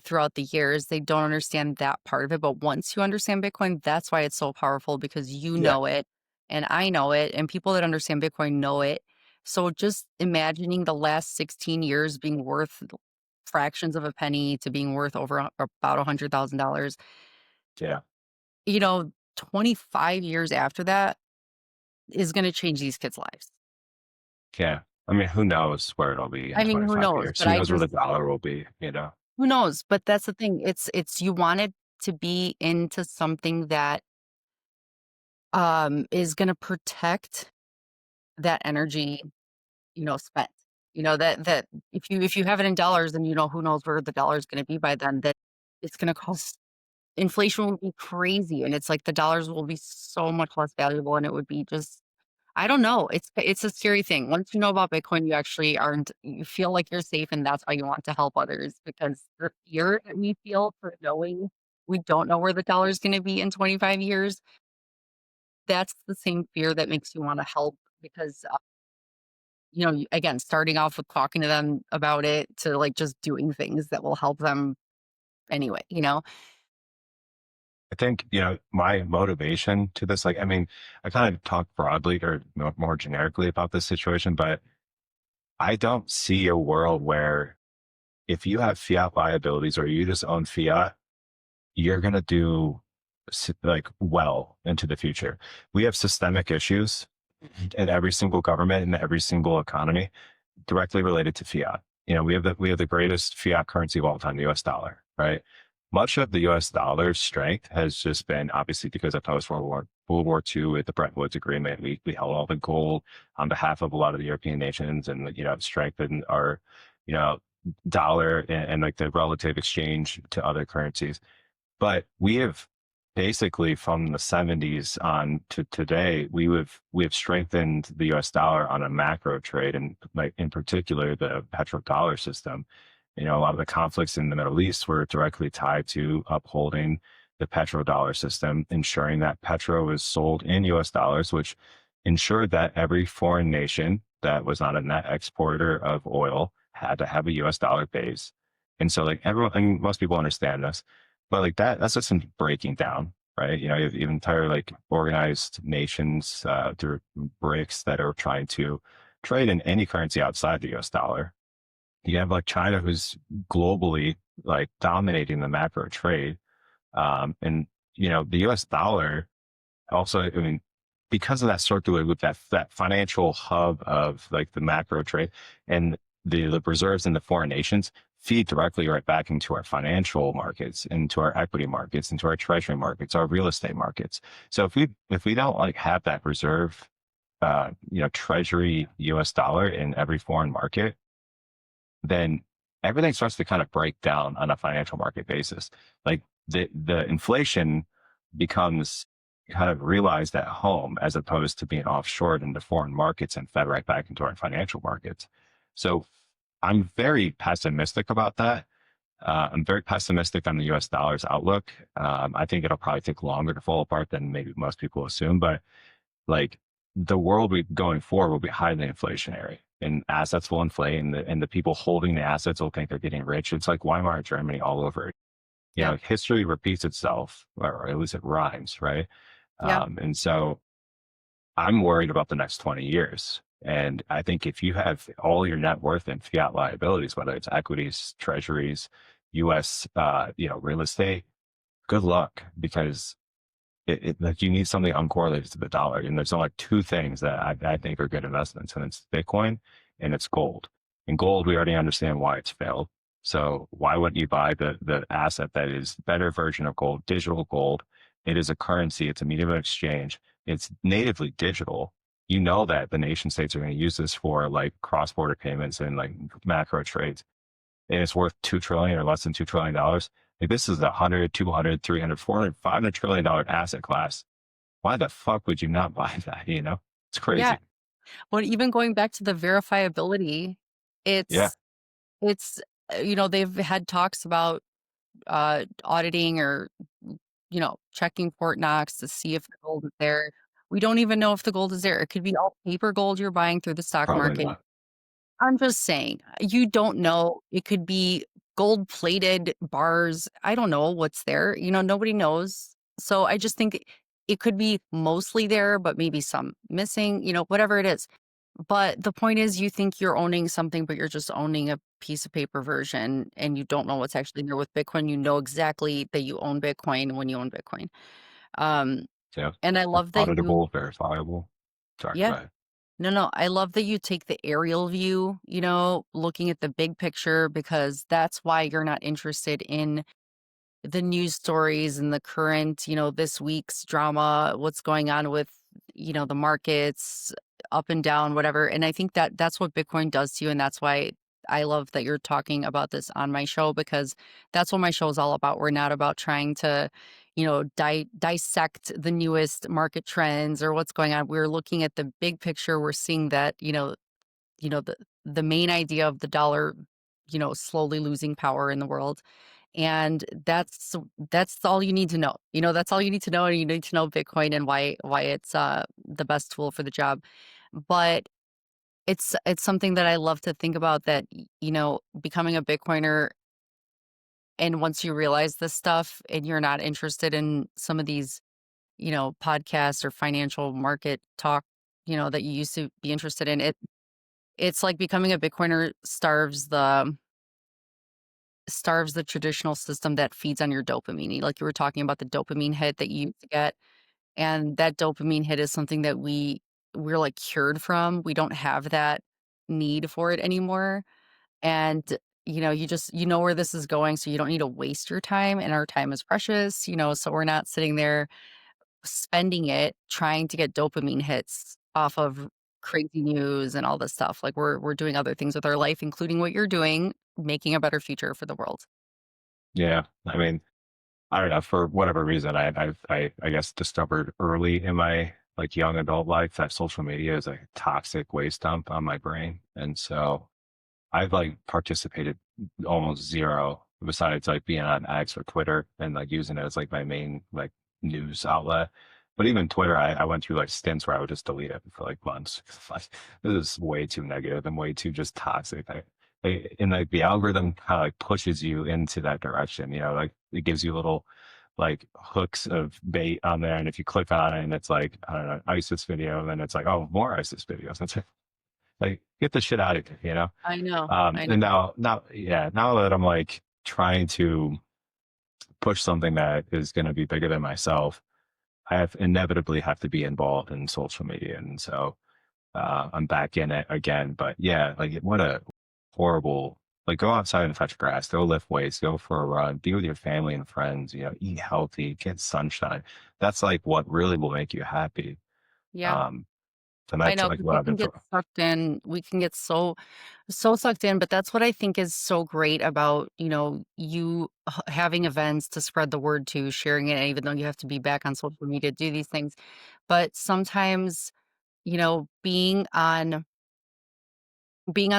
throughout the years. They don't understand that part of it. But once you understand Bitcoin, that's why it's so powerful, because you Yeah. know it and I know it, and people that understand Bitcoin know it. So just imagining the last 16 years being worth fractions of a penny to being worth over about $100,000, Yeah. 25 years after that is going to change these kids' lives. Yeah. I mean, who knows where it'll be in I mean, who 25 knows? years? But Who I knows where the just dollar will be, you know? who knows? But that's the thing. It's you want it to be into something that is gonna protect that energy, spent. That if you have it in dollars, then who knows where the dollar is gonna be by then, that it's gonna cost, inflation will be crazy, and it's like the dollars will be so much less valuable, and it would be just, I don't know. It's a scary thing. Once you know about Bitcoin, you actually aren't, you feel like you're safe, and that's why you want to help others, because the fear that we feel for knowing we don't know where the dollar is gonna be in 25 years, that's the same fear that makes you wanna help, because, again, starting off with talking to them about it to, like, just doing things that will help them anyway, you know? I think, my motivation to this, like, I mean, I kind of talk broadly or more generically about this situation, but I don't see a world where if you have fiat liabilities or you just own fiat, you're going to do like well into the future. We have systemic issues in every single government and every single economy directly related to fiat. We have the greatest fiat currency of all time, the US dollar, right? Much of the US dollar's strength has just been obviously because of post World War II with the Bretton Woods Agreement. We held all the gold on behalf of a lot of the European nations and, strengthened our, you know, dollar and like the relative exchange to other currencies. But we have basically from the 70s on to today, we have strengthened the US dollar on a macro trade, and like in particular the petrodollar system. You know, a lot of the conflicts in the Middle East were directly tied to upholding the petrodollar system, ensuring that petro is sold in US dollars, which ensured that every foreign nation that was not a net exporter of oil had to have a US dollar base. And so like everyone, and most people understand this, but like that's just some breaking down, right? You know, you have entire like organized nations through BRICS that are trying to trade in any currency outside the US dollar. You have like China who's globally like dominating the macro trade. And you know, the US dollar also, I mean, because of that circular loop, that financial hub of like the macro trade and the reserves in the foreign nations feed directly right back into our financial markets, into our equity markets, into our treasury markets, our real estate markets. So if we don't like have that reserve, you know, treasury US dollar in every foreign market, then everything starts to kind of break down on a financial market basis. Like the inflation becomes kind of realized at home as opposed to being offshored into foreign markets and fed right back into our financial markets. So I'm very pessimistic about that. I'm very pessimistic on the US dollar's outlook. I think it'll probably take longer to fall apart than maybe most people assume, but like the world going forward will be highly inflationary and assets will inflate and the people holding the assets will think they're getting rich. It's like Weimar Germany all over. You Yeah. know, history repeats itself, or at least it rhymes, right? Yeah. And so I'm worried about the next 20 years. And I think if you have all your net worth in fiat liabilities, whether it's equities, treasuries, US, you know, real estate, good luck because like you need something uncorrelated to the dollar. And there's only like two things that I think are good investments, and it's Bitcoin and it's gold. And gold, we already understand why it's failed. So why wouldn't you buy the asset that is better version of gold, digital gold? It is a currency. It's a medium of exchange. It's natively digital. You know that the nation states are going to use this for like cross-border payments and like macro trades, and it's worth 2 trillion or less than $2 trillion. Like this is a 100, 200, 300, 400, $500 trillion asset class. Why the fuck would you not buy that? You know, it's Yeah. crazy. Well, even going back to the verifiability, Yeah. it's you know, they've had talks about auditing or checking Fort Knox to see if the gold is there. We don't even know if the gold is there. It could be all paper gold you're buying through the stock Probably market. not. I'm just saying, you don't know. It could be gold-plated bars. I don't know what's there. Nobody knows. So I just think it could be mostly there, but maybe some missing, whatever it is. But the point is you think you're owning something, but you're just owning a piece of paper version and you don't know what's actually there with Bitcoin. You know exactly that you own Bitcoin when you own Bitcoin. Um, Yeah. and I love that you Auditable, verifiable. Sorry, go yeah. ahead. No, no, I love that you take the aerial view, looking at the big picture because that's why you're not interested in the news stories and the current, this week's drama, what's going on with, the markets up and down, whatever. And I think that that's what Bitcoin does to you. And that's why I love that you're talking about this on my show because that's what my show is all about. We're not about trying to, dissect the newest market trends or what's going on. We're looking at the big picture. We're seeing that, the main idea of the dollar, slowly losing power in the world and that's all you need to know. That's all you need to know, and you need to know Bitcoin and why it's the best tool for the job. But it's something that I love to think about that becoming a Bitcoiner and once you realize this stuff and you're not interested in some of these, podcasts or financial market talk, that you used to be interested in, it's like becoming a Bitcoiner starves the traditional system that feeds on your dopamine. Like you were talking about the dopamine hit that you used to get, and that dopamine hit is something that we're like cured from. We don't have that need for it anymore. And you know where this is going, so you don't need to waste your time, and our time is precious, so we're not sitting there spending it trying to get dopamine hits off of crazy news and all this stuff. Like we're doing other things with our life, including what you're doing, making a better future for the world. Yeah. I mean, I don't know, for whatever reason, I guess discovered early in my like young adult life that social media is a toxic waste dump on my brain. And so I've like participated almost zero besides like being on X or Twitter and like using it as like my main like news outlet. But even Twitter, I went through like stints where I would just delete it for like months. Like, this is way too negative and way too just toxic. And like the algorithm kind of like pushes you into that direction, you know, like it gives you little like hooks of bait on there. And if you click on it and it's like, I don't know, ISIS video, and then it's like, oh, more ISIS videos. That's like, get the shit out of here, you know? I know. I And know. now that I'm like trying to push something that is going to be bigger than myself, I have inevitably have to be involved in social media. And so, I'm back in it again. But yeah, like what a horrible, like go outside and touch grass, go lift weights, go for a run, be with your family and friends, you know, eat healthy, get sunshine. That's like what really will make you happy. Yeah. Um, and I that's know like what people I've can been get for. sucked in. We can get so sucked in, but that's what I think is so great about, you having events to spread the word to, sharing it, even though you have to be back on social media to do these things. But sometimes, being on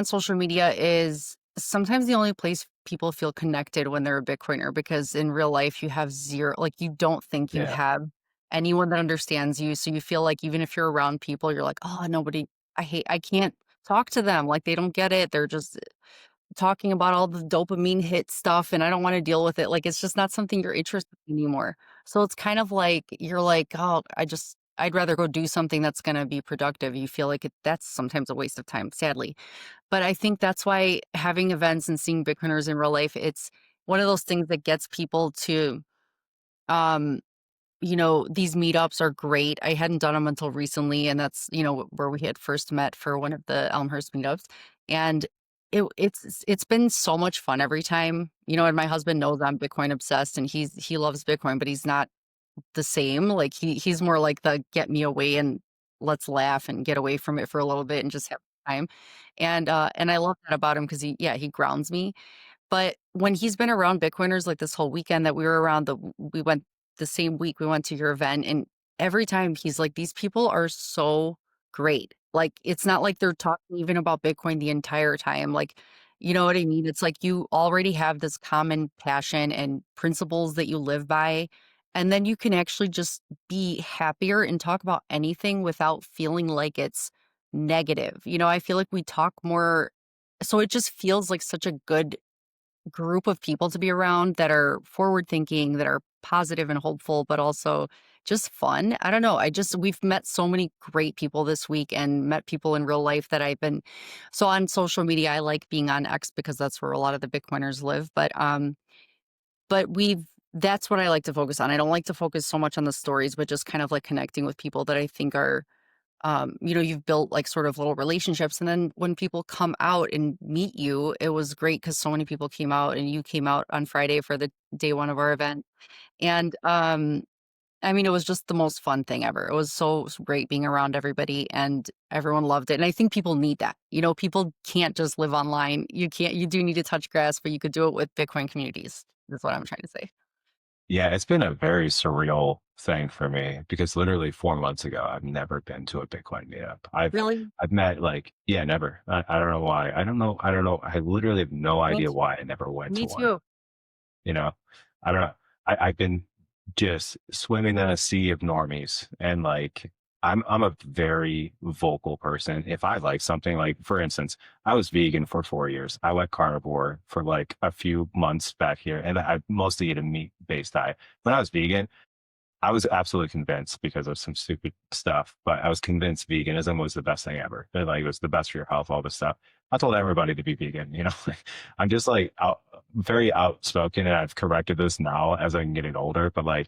social media is sometimes the only place people feel connected when they're a Bitcoiner, because in real life you have zero, like you don't think you Yeah. have anyone that understands you. So you feel like even if you're around people, you're like, oh, I can't talk to them. Like they don't get it. They're just talking about all the dopamine hit stuff and I don't want to deal with it. Like it's just not something you're interested in anymore. So it's kind of like you're like, oh, I'd rather go do something that's going to be productive. You feel like that's sometimes a waste of time, sadly. But I think that's why having events and seeing Bitcoiners in real life, it's one of those things that gets people to, um, these meetups are great. I hadn't done them until recently, and that's, where we had first met for one of the Elmhurst meetups. And it's been so much fun every time. And my husband knows I'm Bitcoin obsessed and he loves Bitcoin, but he's not the same. Like he's more like the get me away and let's laugh and get away from it for a little bit and just have time. And I love that about him because he grounds me. But when he's been around Bitcoiners, like this whole weekend that we were around, we went the same week we went to your event, and every time he's like, "These people are so great." Like, it's not like they're talking even about Bitcoin the entire time. Like, you know what I mean? It's like you already have this common passion and principles that you live by, and then you can actually just be happier and talk about anything without feeling like it's negative. I feel like we talk more, so it just feels like such a good group of people to be around that are forward thinking, that are positive and hopeful, but also just fun. I don't know. We've met so many great people this week and met people in real life that so on social media, I like being on X because that's where a lot of the Bitcoiners live. But that's what I like to focus on. I don't like to focus so much on the stories, but just kind of like connecting with people that I think are you've built like sort of little relationships. And then when people come out and meet you, it was great because so many people came out and you came out on Friday for the day one of our event. And I mean, it was just the most fun thing ever. It was so great being around everybody and everyone loved it. And I think people need that. People can't just live online. You do need to touch grass, but you could do it with Bitcoin communities. That's what I'm trying to say. Yeah, it's been a very surreal thing for me because literally 4 months ago, I've never been to a Bitcoin meetup. Really? I've met like, yeah, never. I don't know why. I don't know. I literally have no Me, idea why I never went to me one. too. You know, I don't know. I've been just swimming in a sea of normies, and like I'm a very vocal person. If I like something, like for instance, I was vegan for 4 years. I went carnivore for like a few months back here, and I mostly eat a meat-based diet. When I was vegan, I was absolutely convinced because of some stupid stuff, but I was convinced veganism was the best thing ever. That, like, it was the best for your health, all this stuff. I told everybody to be vegan, you know. I'm just like very outspoken, and I've corrected this now as I'm getting older, but like,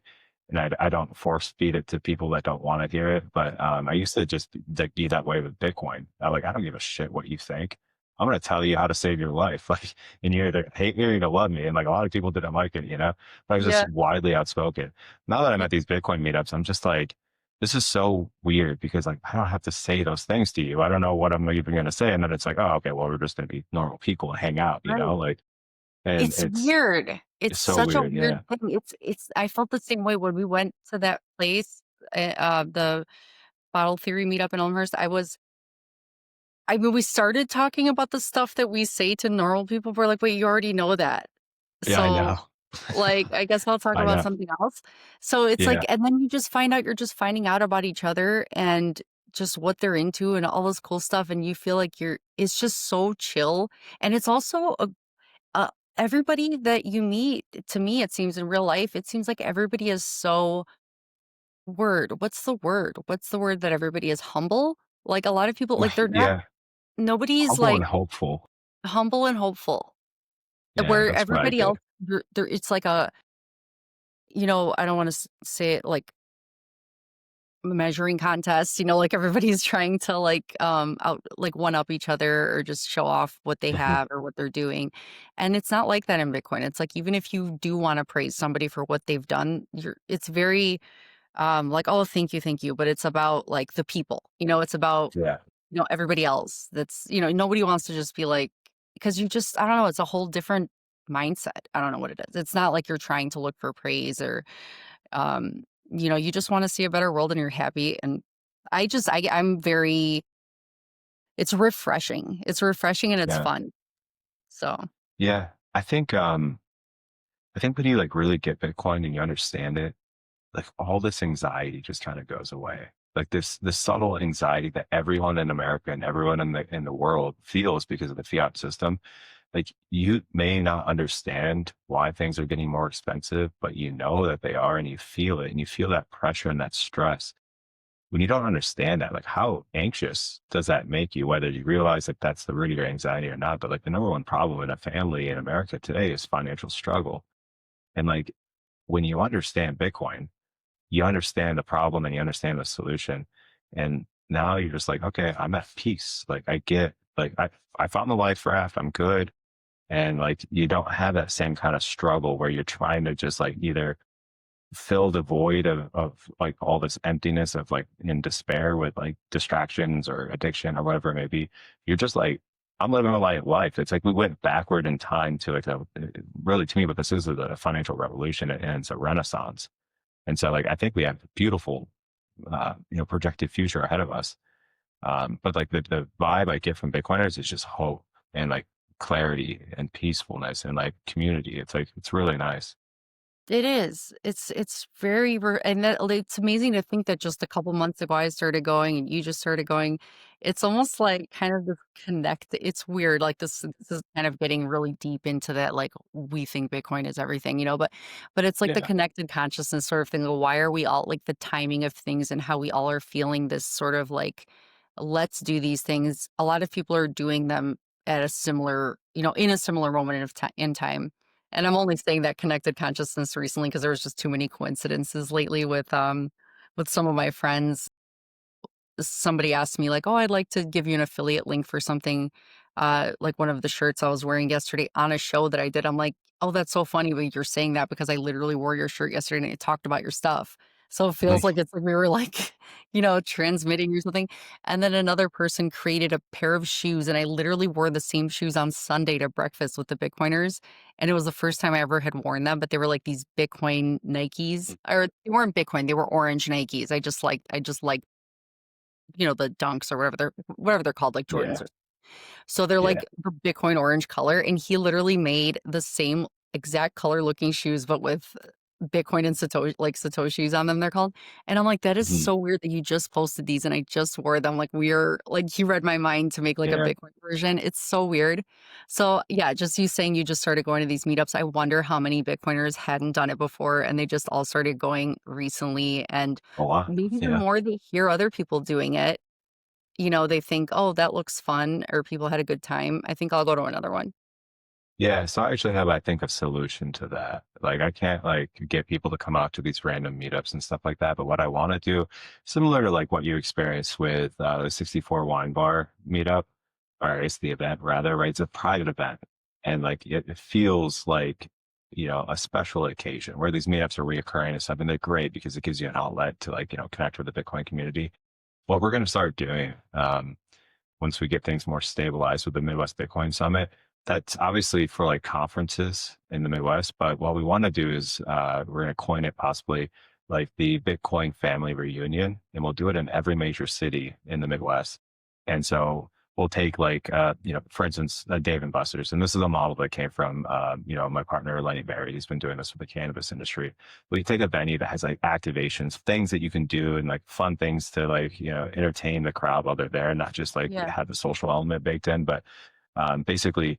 and I don't force feed it to people that don't want to hear it. But I used to just like be that way with Bitcoin. I don't give a shit what you think. I'm going to tell you how to save your life. Like, and you either hate me or you love me. And like a lot of people didn't like it, you know, but I was just Yeah. widely outspoken. Now that I'm at these Bitcoin meetups, I'm just like, this is so weird because like I don't have to say those things to you. I don't know what I'm even going to say, and then it's like, oh, okay, well, we're just going to be normal people and hang out, you Right. know, like, and It's it's weird. It's It's so such a weird. weird Yeah. thing. It's I felt the same way when we went to that place, the Bottle Theory meetup in Elmhurst. I mean, we started talking about the stuff that we say to normal people. We're like, "Wait, you already know that." Yeah, I So, know. like, I guess I'll talk I about know. something else. So it's like Yeah. and then you just find out you're just finding out about each other and just what they're into and all this cool stuff, and you feel like you're it's just so chill, and it's also uh, everybody that you meet, to me, it seems in real life, it seems like everybody is so what's the word? What's the word that everybody is humble? Like, a lot of people, like, they're not Yeah. nobody's, Humble like, and hopeful. humble and hopeful, Yeah, where that's what I everybody else, get. there it's like I don't wanna say it like measuring contest, like, everybody's trying to, like, one up each other or just show off what they Mhm. have or what they're doing, and it's not like that in Bitcoin. It's like, even if you do wanna praise somebody for what they've done, it's very, like, "Oh, thank you," but it's about, like, the people, it's about, Yeah. everybody else nobody wants to just be like because you just I don't know, it's a whole different mindset. I don't know what it is. It's not like you're trying to look for praise or you just want to see a better world and you're happy. And I'm very, it's refreshing. It's refreshing and it's Yeah. fun. So Yeah. I think when you like really get Bitcoin and you understand it, like all this anxiety just kind of goes away. Like this subtle anxiety that everyone in America and everyone in the world feels because of the fiat system. Like you may not understand why things are getting more expensive, but you know that they are and you feel it and you feel that pressure and that stress. When you don't understand that, like how anxious does that make you, whether you realize that that's the root of your anxiety or not? But like the number one problem in a family in America today is financial struggle. And like when you understand Bitcoin, you understand the problem and you understand the solution. And now you're just like, okay, I'm at peace. Like I get, like I found the life raft. I'm good. And like you don't have that same kind of struggle where you're trying to just like either fill the void of like all this emptiness of like in despair with like distractions or addiction or whatever it may be. You're just like, I'm living a life. It's like we went backward in time to like a really to me, but this is a financial revolution and it's a renaissance. And so like I think we have a beautiful projected future ahead of us. But like the vibe I get from Bitcoiners is just hope and like clarity and peacefulness and like community. It's like it's really nice. it is. It's very and that like, it's amazing to think that just a couple months ago I started going and you just started going. It's almost like kind of this connect. It's weird. Like this is kind of getting really deep into that. Like we think Bitcoin is everything, but it's like the Yeah. connected consciousness sort of thing. Of why are we all like the timing of things and how we all are feeling this sort of like let's do these things. A lot of people are doing them at a similar, in a similar moment of in time. And I'm only saying that connected consciousness recently because there was just too many coincidences lately with some of my friends. Somebody asked me like, "Oh, I'd like to give you an affiliate link for something, like one of the shirts I was wearing yesterday on a show that I did." I'm like, "Oh, that's so funny but you're saying that because I literally wore your shirt yesterday and it talked about your stuff." So it feels Like, like it's like we were like, transmitting or something. And then another person created a pair of shoes and I literally wore the same shoes on Sunday to breakfast with the Bitcoiners. And it was the first time I ever had worn them, but they were like these Bitcoin Nikes. Or they weren't Bitcoin, they were orange Nikes. I just like the dunks or whatever they're called, like Jordans yeah, or so they're yeah. like the Bitcoin orange color, and he literally made the same exact color looking shoes, but with Bitcoin and Satoshis on them, they're called. And I'm like, that is Mhm. so weird that you just posted these and I just wore them. Like we're like you read my mind to make like a Yeah. Bitcoin version. It's so weird. So yeah, just you saying you just started going to these meetups. I wonder how many Bitcoiners hadn't done it before and they just all started going recently. And A lot. maybe the Yeah. more they hear other people doing it, they think, "Oh, that looks fun," or people had a good time. I think I'll go to another one. Yeah. So I actually have, I think, a solution to that. Like I can't like get people to come out to these random meetups and stuff like that. But what I want to do, similar to like what you experienced with the 64 Wine Bar meetup, or it's the event rather, right? It's a private event. And like it feels like, a special occasion where these meetups are reoccurring is something that's great because it gives you an outlet to like, connect with the Bitcoin community. What we're going to start doing, once we get things more stabilized with the Midwest Bitcoin Summit, That's obviously for like conferences in the Midwest, but what we want to do is we're going to coin it possibly like the Bitcoin family reunion, and we'll do it in every major city in the Midwest. And so we'll take like for instance, Dave and Buster's, and this is a model that came from my partner Lenny Barry. He's been doing this with the cannabis industry. We take a venue that has like activations, things that you can do, and like fun things to like entertain the crowd while they're there, not just like Yeah. have the social element baked in, but basically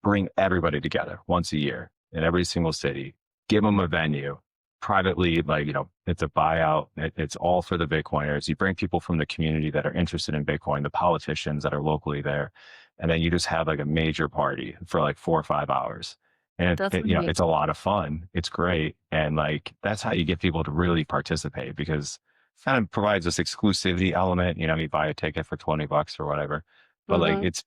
bring everybody together once a year in every single city, give them a venue privately, like, it's a buyout. It's all for the Bitcoiners. You bring people from the community that are interested in Bitcoin, the politicians that are locally there. And then you just have like a major party for like 4 or 5 hours. And That's it's a amazing. lot of fun. It's great. And like, that's how you get people to really participate because it kind of provides this exclusivity element. You buy a ticket for $20 or whatever, but like, Mhm.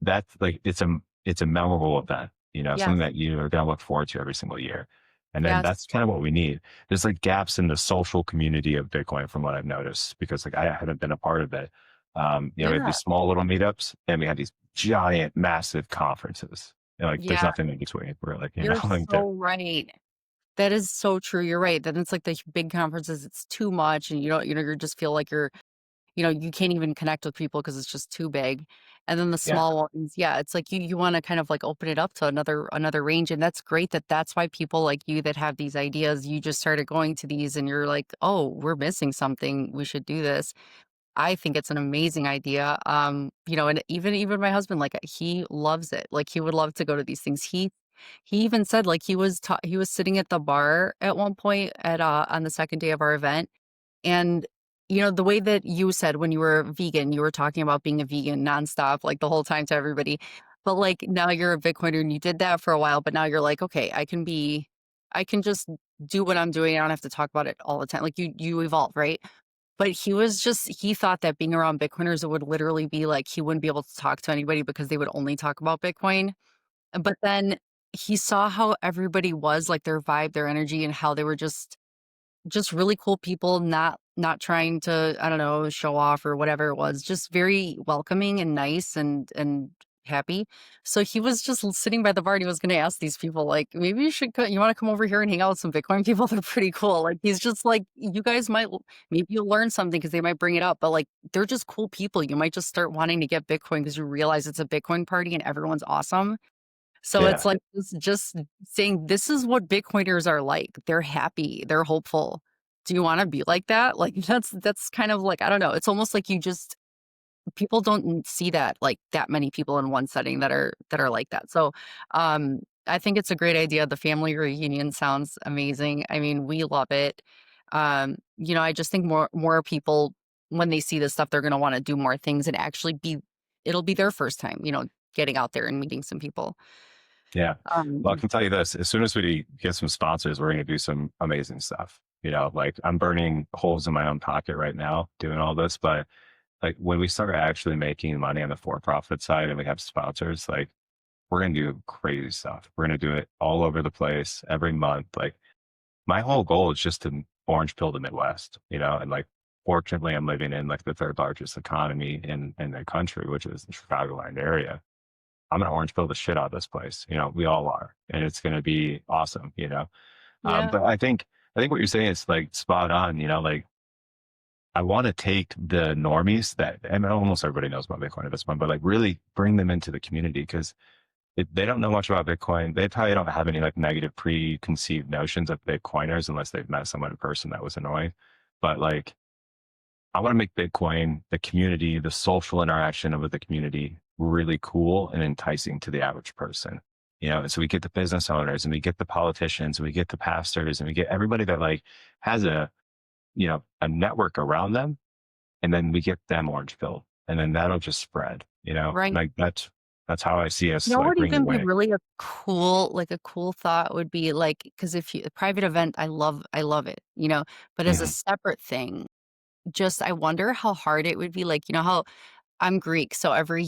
that's like it's a memorable event, something Yes. that you are gonna look forward to every single year. And then Yes. that's kind of what we need. There's like gaps in the social community of Bitcoin from what I've noticed because like I haven't been a part of it. We have Yeah. these small little meetups and we have these giant, massive conferences. And like there's Yeah. nothing in between. We're like, You're like that. so right. That is so true, you're right. Then it's like the big conferences, it's too much and you just feel like you can't even connect with people because it's just too big. And then the Yeah. small ones, yeah, it's like you wanna kind of like open it up to another range, and that's great that that's why people like you that have these ideas, you just started going to these and you're like, "Oh, we're missing something, we should do this." I think it's an amazing idea. And even my husband, like he loves it. Like he would love to go to these things. He even said like he was sitting at the bar at one point at on the second day of our event, and the way that you said when you were vegan, you were talking about being a vegan nonstop, like the whole time to everybody. But like now you're a Bitcoiner and you did that for a while, but now you're like, okay, I can just do what I'm doing. I don't have to talk about it all the time. Like you evolve, right? But he thought that being around Bitcoiners, it would literally be like he wouldn't be able to talk to anybody because they would only talk about Bitcoin. But then he saw how everybody was, like their vibe, their energy, and how they were just really cool people, not trying to, I don't know, show off or whatever it was, just very welcoming and nice and happy. So he was just sitting by the bar and he was gonna ask these people, like, maybe you wanna come over here and hang out with some Bitcoin people? They're pretty cool. Like he's just like, you guys might maybe you'll learn something because they might bring it up, but like they're just cool people. You might just start wanting to get Bitcoin because you realize it's a Bitcoin party and everyone's awesome. So it's Yeah. like just saying, "This is what Bitcoiners are like. They're happy, they're hopeful. Do you wanna be like that?" Like, that's kind of like, I don't know, it's almost like you just people don't see that, like, that many people in one setting that are like that. So, I think it's a great idea. The family reunion sounds amazing. I mean, we love it. I just think more people, when they see this stuff, they're gonna wanna do more things and actually it'll be their first time, getting out there and meeting some people. Yeah. Well, I Um, can tell you this, as soon as we get some sponsors, we're going to do some amazing stuff. Like I'm burning holes in my own pocket right now doing all this, but like when we start actually making money on the for-profit side and we have sponsors, like we're going to do crazy stuff. We're going to do it all over the place every month. Like my whole goal is just to orange pill the Midwest, and like fortunately I'm living in like the third largest economy in the country, which is the Chicagoland area. I'm gonna orange pill the shit out of this place. We all are, and it's gonna be awesome. yeah, But I think what you're saying is like spot on. Like I want to take the normies that, and almost everybody knows about Bitcoin at this point, but like really bring them into the community because they don't know much about Bitcoin. They probably don't have any like negative preconceived notions of Bitcoiners unless they've met someone in person that was annoying. But like I want to make Bitcoin, the community, the social interaction with the community really cool and enticing to the average person. And so we get the business owners and we get the politicians and we get the pastors and we get everybody that like has a network around them. And then we get them orange pilled and then that'll just spread. right. Like that's how I see You us know what like would really even be winning. really a cool thought would be like, because if you a private event, I love it, but as a Mhm. separate thing, just I wonder how hard it would be, like, how I'm Greek, so every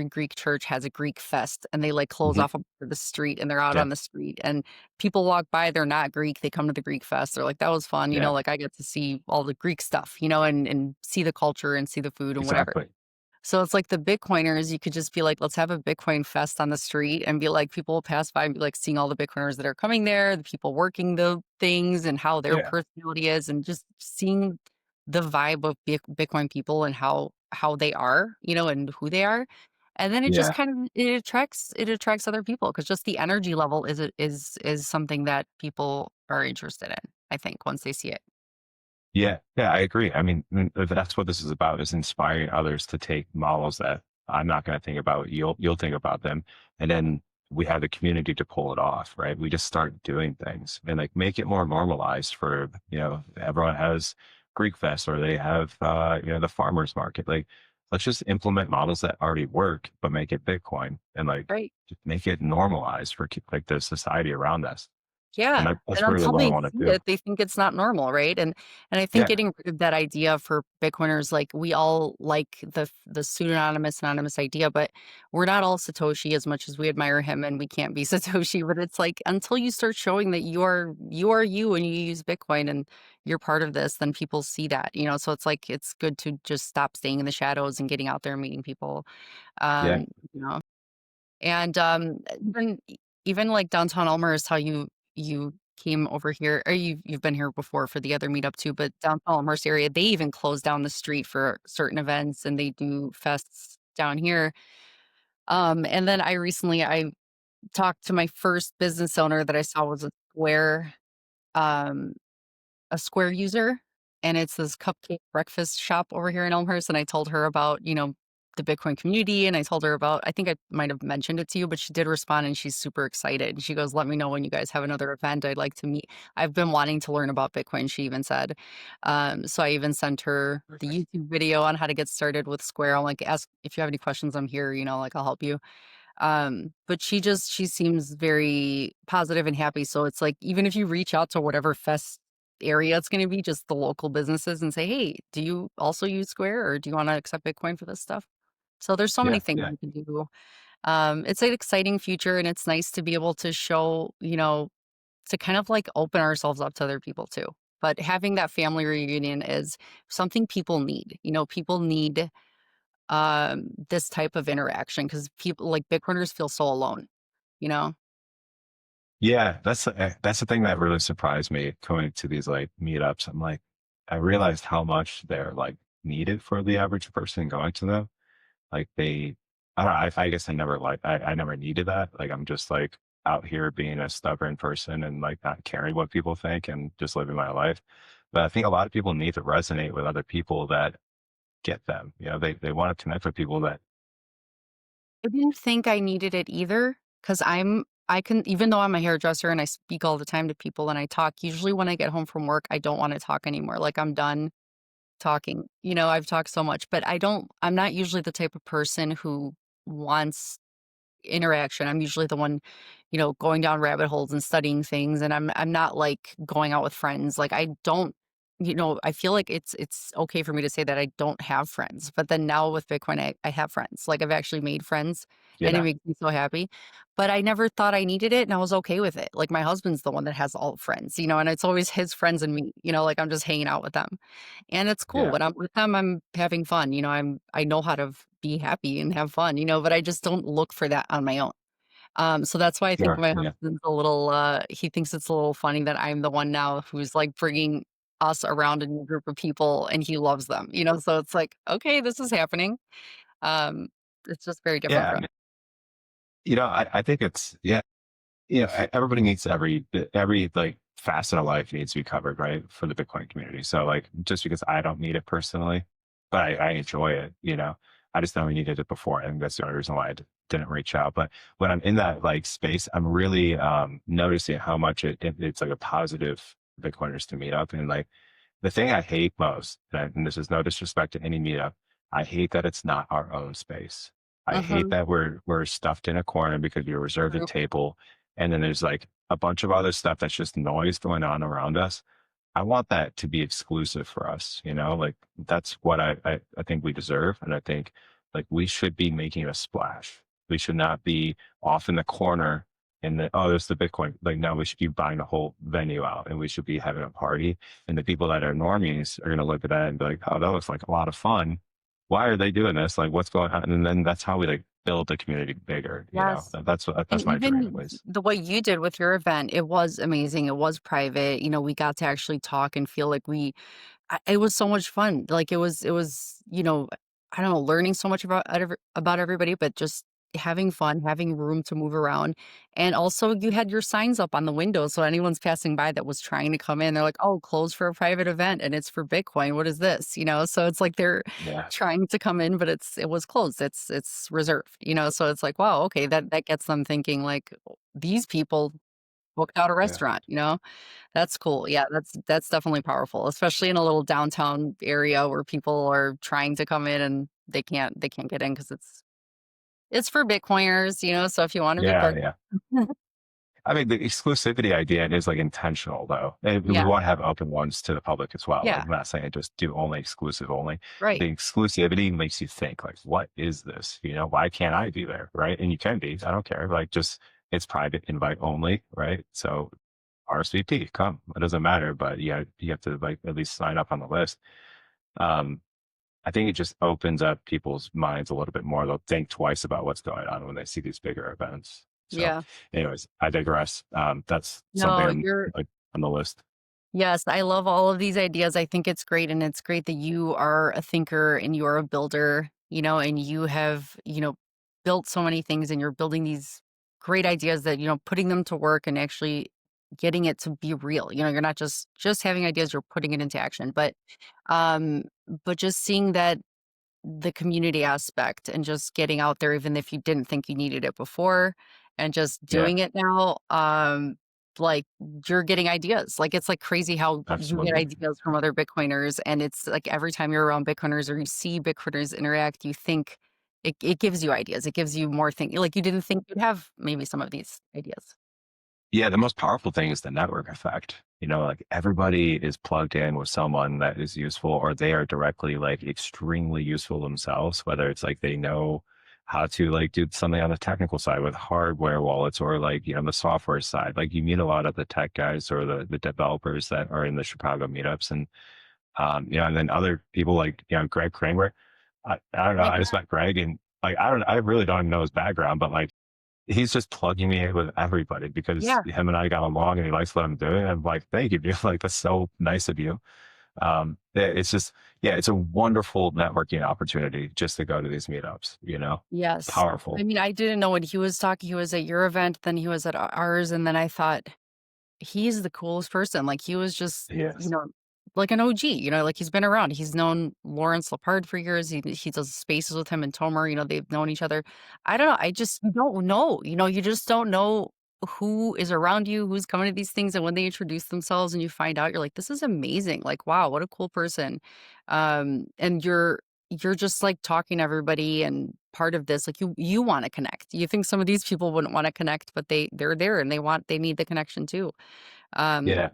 Greek church has a Greek fest, and they, like, close Mhm. off a the street, and they're out Yeah. on the street, and people walk by, they're not Greek, they come to the Greek fest, they're like, "That was fun," Yeah. like, I get to see all the Greek stuff, and see the culture and see the food and whatever. Exactly. So it's like the Bitcoiners, you could just be like, let's have a Bitcoin fest on the street and be like, people will pass by and be like seeing all the Bitcoiners that are coming there, the people working the things and how their Yeah. personality is, and just seeing the vibe of Bitcoin people and how they are, and who they are. And then it just Yeah. kind of it attracts other people because just the energy level is something that people are interested in, I think, once they see it. Yeah, yeah, I agree. I mean, that's what this is about, is inspiring others to take models that I'm not going to think about. You'll think about them, and then we have the community to pull it off, right? We just start doing things and like make it more normalized for, everyone has Greek Fest or they have the farmers market. Like, let's just implement models that already work, but make it Bitcoin and like Right. just make it normalized for like the society around us. And Yeah, that's and really until what I they want to see do. it, they think it's not normal, right? And I think Yeah, getting rid of that idea for Bitcoiners, like, we all like the pseudonymous, anonymous idea, but we're not all Satoshi as much as we admire him, and we can't be Satoshi, but it's like, until you start showing that you are you and you use Bitcoin and you're part of this, then people see that, so it's like, it's good to just stop staying in the shadows and getting out there and meeting people, yeah, um, you know? And, even, like, downtown Elmhurst, how you came over here or you've been here before for the other meetup too, but downtown Elmhurst area, they even close down the street for certain events, and they do fests down here. And then I talked to my first business owner that I saw was um a Square user, and it's this cupcake breakfast shop over here in Elmhurst, and I told her about, the Bitcoin community, and I told her about I think I might have mentioned it to you, but she did respond, and she's super excited. She goes, "Let me know when you guys have another event. I'd like to meet." I've been wanting to learn about Bitcoin, she even said. So I even sent her the perfect. YouTube video on how to get started with Square. I'm like, "Ask if you have any questions, I'm here, like, I'll help you." But she seems very positive and happy, so it's like, even if you reach out to whatever fest area it's gonna be, just the local businesses and say, "Hey, do you also use Square, or do you wanna accept Bitcoin for this stuff?" So there's so many Yeah, things yeah. you can do. It's an exciting future, and it's nice to be able to show, to kind of, like, open ourselves up to other people too. But having that family reunion is something people need, people need this type of interaction because people like Bitcoiners feel so alone, you know? Yeah, that's the thing that really surprised me going to these like meetups. I'm like, I realized how much they're like needed for the average person going to them. Like I don't know, I guess I never needed that. Like I'm just like out here being a stubborn person and like not caring what people think and just living my life. But I think a lot of people need to resonate with other people that get them. They want to connect with people that, I didn't think I needed it either because I can even though I'm a hairdresser and I speak all the time to people and I talk, usually when I get home from work, I don't wanna talk anymore, like, I'm done talking, I've talked so much, but I'm not usually the type of person who wants interaction. I'm usually the one, going down rabbit holes and studying things, and I'm not like going out with friends. Like, I don't, I feel like it's okay for me to say that I don't have friends. But then now with Bitcoin, I have friends. Like, I've actually made friends, and it yeah, makes me so happy. But I never thought I needed it, and I was okay with it. Like, my husband's the one that has all friends, and it's always his friends and me, like, I'm just hanging out with them. And it's cool. yeah, When I'm with them, I'm having fun, I know how to be happy and have fun, but I just don't look for that on my own. So that's why I think sure, my yeah, husband's a little, he thinks it's a little funny that I'm the one now who's, like, bringing us around a new group of people, and he loves them, so it's like, "Okay, this is happening." Um, it's just very different yeah. for I us. mean, I think it's yeah. Everybody needs every like facet of life needs to be covered, right? For the Bitcoin community. So like, just because I don't need it personally, but I enjoy it, I just know I needed it before. And that's the only reason why didn't reach out. But when I'm in that like space, I'm really noticing how much it's like a positive Bitcoiners to meet up. And like the thing I hate most, and this is no disrespect to any meetup, I hate that it's not our own space. I hate Mhm. that we're stuffed in a corner because we reserved a True. table, and then there's like a bunch of other stuff that's just noise going on around us. I want that to be exclusive for us, like that's what I think we deserve. And I think like we should be making a splash. We should not be off in the corner and oh, there's the Bitcoin. Like, no, we should be buying the whole venue out and we should be having a party. And the people that are normies are going to look at that and be like, oh, that looks like a lot of fun. why are they doing this? Like, what's going on? And then that's how we like build the community bigger. You know, Yes. And that's my dream at even least. the way you did with your event, it was amazing. It was private. We got to actually talk and feel like it was so much fun. Like it was, I don't know, learning so much about everybody, but just having fun, having room to move around. And also you had your signs up on the window. So anyone's passing by that was trying to come in, they're like, oh, closed for a private event and it's for Bitcoin. What is this? So it's like they're Yeah, trying to come in, but it was closed. It's reserved. So it's like, wow, okay, that gets them thinking like these people booked out a yeah, restaurant. That's cool. Yeah, that's definitely powerful, especially in a little downtown area where people are trying to come in and they can't get in because it's for Bitcoiners. So if you wanna be yeah, part. yeah. I mean, the exclusivity idea is like intentional though. And we Yeah, want to have open ones to the public as well. Like yeah, I'm not saying just do only exclusive only. right. The exclusivity makes you think like, what is this? Why can't I be there? Right. And you can be, I don't care. Like just it's private invite only. Right. So RSVP, come. It doesn't matter, but yeah, you have to like at least sign up on the list. Um, I think it just opens up people's minds a little bit more. They'll think twice about what's going on when they see these bigger events. So, Yeah. anyways, I digress. That's something No, I'm you're like on the list. yes, I love all of these ideas. I think it's great, and it's great that you are a thinker and you're a builder, and you have built so many things and you're building these great ideas that putting them to work and actually getting it to be real. You're not just having ideas, you're putting it into action. Um, but just seeing that the community aspect and just getting out there even if you didn't think you needed it before and just Yeah, doing it now, like, you're getting ideas. Like, it's, like, crazy how you get absolutely. ideas from other Bitcoiners, and it's, like, every time you're around Bitcoiners or you see Bitcoiners interact, you think it gives you ideas. It gives you more think like, you didn't think you'd have maybe some of these ideas. Yeah, the most powerful thing is the network effect. Like everybody is plugged in with someone that is useful or they are directly like extremely useful themselves, whether it's like they know how to like do something on the technical side with hardware wallets or like, the software side. Like you meet a lot of the tech guys or the developers that are in the Chicago meetups and then other people like, Greg Kramer. I don't know. Like I just met Greg and like, I really don't even know his background, but like, he's just plugging me in with everybody because yeah. him and I got along and he likes what I'm doing. I'm like, thank you, dude. Like, that's so nice of you. It's just, yeah, it's a wonderful networking opportunity just to go to these meetups. Yes. I Powerful. mean, I didn't know when he was talking, he was at your event, then he was at ours, and then I thought he's the coolest person, like, he was just, Yes. like an OG, like, he's been around. He's known Lawrence Lepard for years, he does spaces with him and Tomer, they've known each other. I don't know, I just you don't know, you just don't know who is around you, who's coming to these things, and when they introduce themselves and you find out, you're like, "This is amazing," like, "Wow, what a cool person." And you're just, like, talking to everybody and part of this, like, you wanna connect. You think some of these people wouldn't wanna connect, but they're there and they need the connection too. Um, Yeah.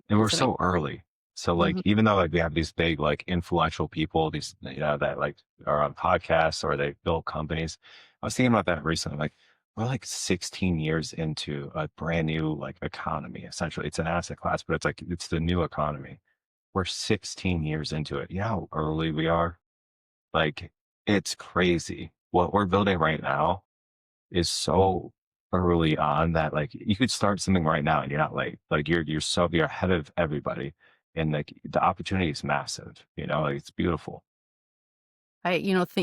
And we're it's amazing. so early. So like, Mhm. even though like we have these big, like influential people, these, that like are on podcasts or they build companies. I was thinking about that recently. Like we're like 16 years into a brand new like economy. Essentially, it's an asset class, but it's the new economy. We're 16 years into it. You know how early we are? Like it's crazy. What we're building right now is so early on that like you could start something right now and you're not late. Like you're ahead of everybody. And like the opportunity is massive, like it's beautiful.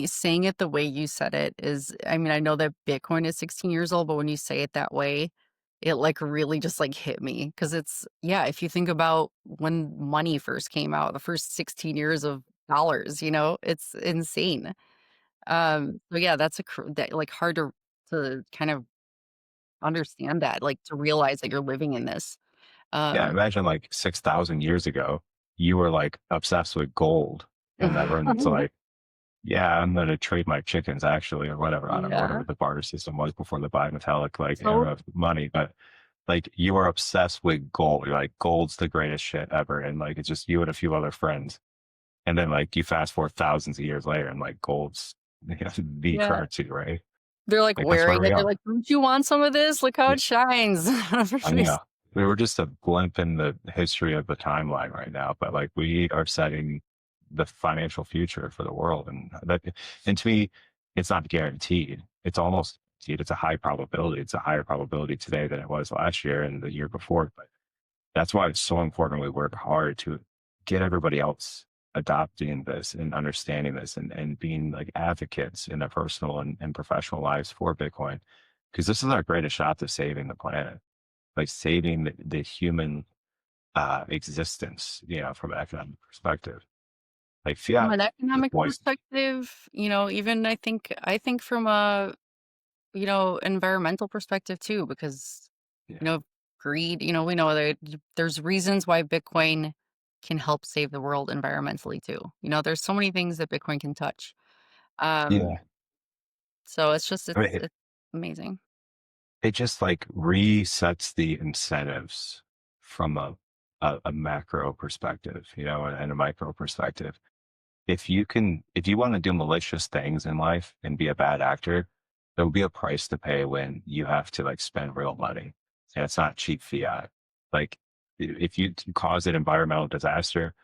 Saying it the way you said it is, I mean, I know that Bitcoin is 16 years old, but when you say it that way, it like really just like hit me because yeah, if you think about when money first came out, the first 16 years of dollars, it's insane. So yeah, that like hard to kind of understand that, like to realize that you're living in this. Yeah. Um, Imagine like 6,000 years ago, you were like obsessed with gold and everyone's like, yeah, I'm going to trade my chickens actually, or whatever. I don't know, yeah. whatever the barter system was before the bimetallic like So era of money. But like you are obsessed with gold. You're like, gold's the greatest shit ever. And like, it's just you and a few other friends. And then like you fast forward thousands of years later and like gold's the yeah. currency, right? They're, like, Like that's where wearing we it, they're are. like, "Don't you want some of this? Look how Yeah, it shines." I Everybody's know. We were just a blimp in the history of the timeline right now, but like we are setting the financial future for the world. And to me, it's not guaranteed. It's almost guaranteed. It's a high probability. It's a higher probability today than it was last year and the year before. But that's why it's so important we work hard to get everybody else adopting this and understanding this and being like advocates in their personal and professional lives for Bitcoin. Because this is our greatest shot to saving the planet, like saving the human existence, from an economic perspective. Like From fiat an is economic poison. perspective, even I think from a, environmental perspective too, because, you Yeah. know, greed, we know that there's reasons why Bitcoin can help save the world environmentally too. There's so many things that Bitcoin can touch. Um, Yeah. so it's just I mean, it's amazing. it just like resets the incentives from a macro perspective, and a micro perspective. If you want to do malicious things in life and be a bad actor, there will be a price to pay when you have to like spend real money. And it's not cheap fiat. Like if you cause an environmental disaster,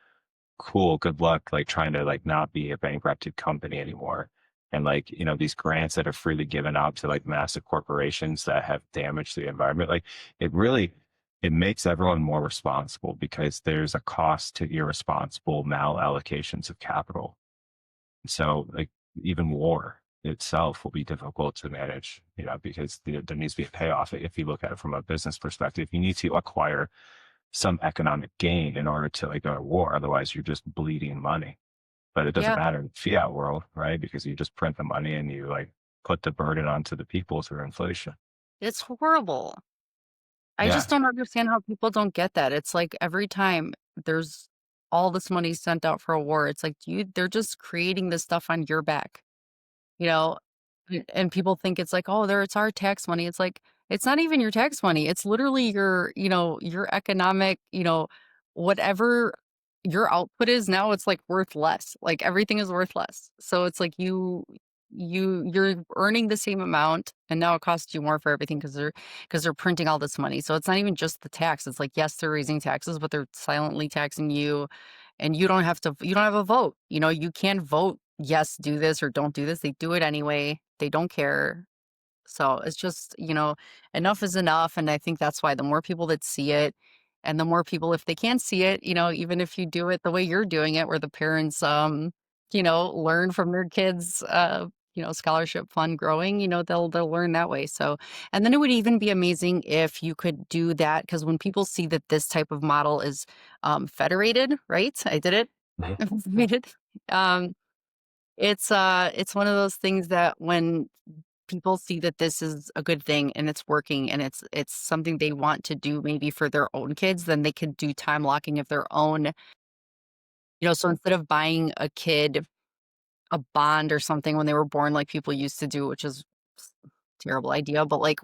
cool, good luck, like trying to like not be a bankrupted company anymore. And like, these grants that are freely given out to like massive corporations that have damaged the environment, like it really, it makes everyone more responsible because there's a cost to irresponsible malallocations of capital. So like even war itself will be difficult to manage, because there needs to be a payoff. If you look at it from a business perspective, you need to acquire some economic gain in order to like go to war. Otherwise, you're just bleeding money. But it doesn't Yeah, matter in the fiat world, right? Because you just print the money and you like put the burden onto the people through inflation. it's horrible. I just Yeah. don't understand how people don't get that. It's like every time there's all this money sent out for a war, it's like they're just creating this stuff on your back. You know, and people think it's like, "Oh, it's our tax money." It's like, it's not even your tax money. It's literally your economic, whatever your output is now, it's like worth less. Like everything is worth less. So it's like you're earning the same amount and now it costs you more for everything because they're printing all this money. So it's not even just the tax. It's like, yes, they're raising taxes, but they're silently taxing you and you don't have a vote. You can't vote, yes, do this or don't do this. They do it anyway. They don't care. So it's just, enough is enough. And I think that's why the more people that see it and the more people, if they can't see it, even if you do it the way you're doing it, where the parents, learn from their kids, scholarship fund growing, they'll learn that way. So, and then it would even be amazing if you could do that. Because when people see that this type of model is federated, right? I did it. Mhm. Federated. Um, it's one of those things that when people see that this is a good thing and it's working and it's something they want to do maybe for their own kids, then they can do time locking of their own. So instead of buying a kid a bond or something when they were born like people used to do, which is a terrible idea, but like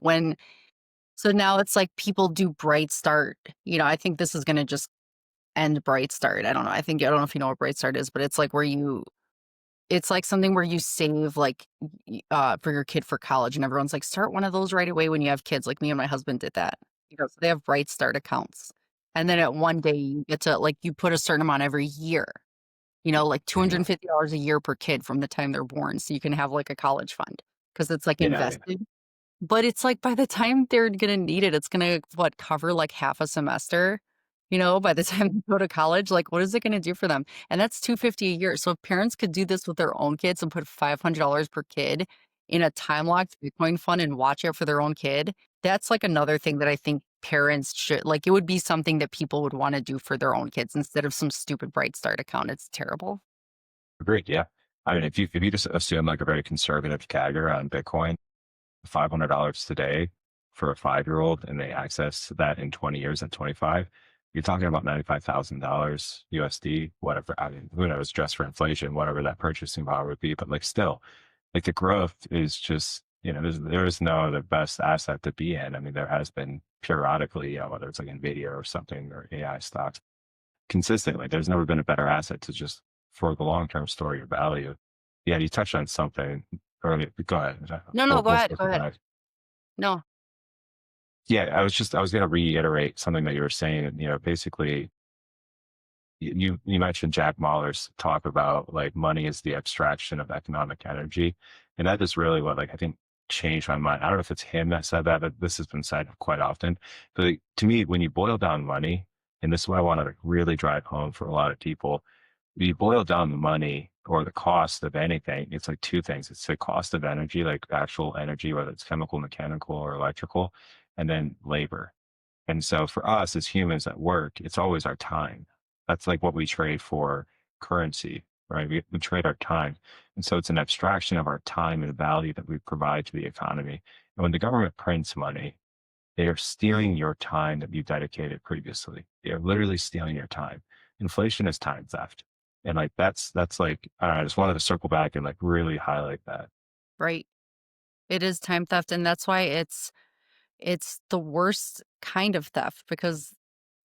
so now it's like people do Bright Start. I think this is gonna just end Bright Start. I don't know if you know what Bright Start is, but it's like it's like something where you save like for your kid for college and everyone's like, start one of those right away when you have kids. Like me and my husband did that. So they have Bright Start accounts. And then at one day you get to like you put a certain amount every year, like Mhm. $250 a year per kid from the time they're born. So you can have like a college fund because it's like Yeah. Yeah. invested. But it's like by the time they're gonna need it, it's gonna, what, cover like half a semester, by the time they go to college, like, what is it gonna do for them? And that's 250 a year. So if parents could do this with their own kids and put $500 per kid in a time-locked Bitcoin fund and watch it for their own kid, that's like another thing that I think parents should like, it would be something that people would wanna do for their own kids instead of some stupid Bright Start account. It's terrible. Agreed. Yeah. I mean, if you just assume like a very conservative CAGR on Bitcoin, $500 today for a 5-year-old and they access that in 20 years at 25, you're talking about $95,000 USD, whatever. I mean, who knows, just for inflation, whatever that purchasing power would be. But like still, like the growth is just, there is no other best asset to be in. I mean, there has been periodically, whether it's like NVIDIA or something or AI stocks consistently, there's never been a better asset to just for the long-term store your value. Yeah. You touched on something earlier. Go ahead. No, no, go We'll ahead, go circle ahead. back. No. Yeah, I was going to reiterate something that you were saying. Basically, you mentioned Jack Mahler's talk about like money is the abstraction of economic energy, and that is really what like I think changed my mind. I don't know if it's him that said that, but this has been said quite often. But like, to me, when you boil down money, and this is what I want to like, really drive home for a lot of people, you boil down the money or the cost of anything, it's like two things. It's the cost of energy, like actual energy, whether it's chemical, mechanical, or electrical, and then labor. And so for us as humans at work, it's always our time. That's like what we trade for currency, right? We trade our time. And so it's an abstraction of our time and value that we provide to the economy. And when the government prints money, they are stealing your time that you dedicated previously. They are literally stealing your time. Inflation is time theft. And like that's like I just wanted to circle back and like really highlight that. right? It is time theft, and that's why it's the worst kind of theft because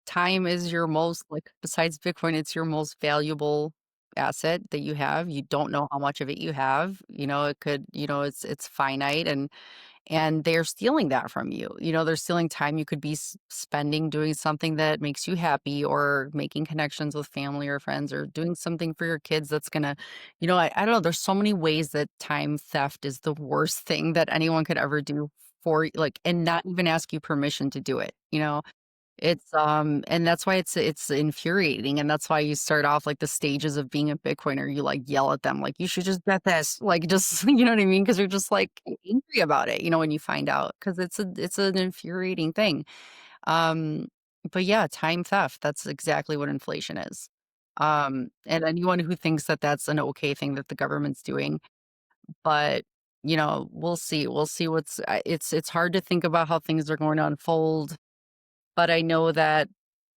time is your most like, besides Bitcoin, it's your most valuable asset that you have. You don't know how much of it you have. It could, it's finite and they're stealing that from you. They're stealing time you could be spending doing something that makes you happy or making connections with family or friends or doing something for your kids that's gonna, I don't know. There's so many ways that time theft is the worst thing that anyone could ever do for like, and not even ask you permission to do it. And that's why it's infuriating, and that's why you start off like the stages of being a Bitcoiner, you like yell at them like, "You should just get this," like just you know what I mean? Because 'Cause you're just like angry about it, when you find out, because it's an infuriating thing. Um, but yeah, time theft, that's exactly what inflation is. And anyone who thinks that that's an okay thing that the government's doing, but we'll see it's hard to think about how things are going to unfold, but I know that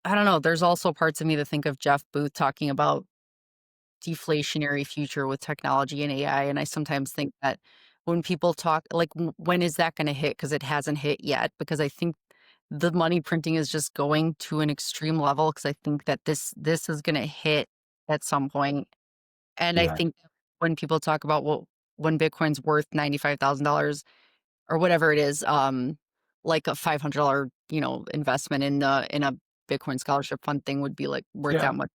I don't know, there's also parts of me that think of Jeff Booth talking about deflationary future with technology and AI, and I sometimes think that when people talk like, when is that gonna hit? Because it hasn't hit yet, because I think the money printing is just going to an extreme level. Because I think that this is gonna hit at some point, and I Yeah. think when people talk about, well, when Bitcoin's worth $95,000 or whatever it is, like a $500, investment in a Bitcoin scholarship fund thing would be like worth Yeah. that much.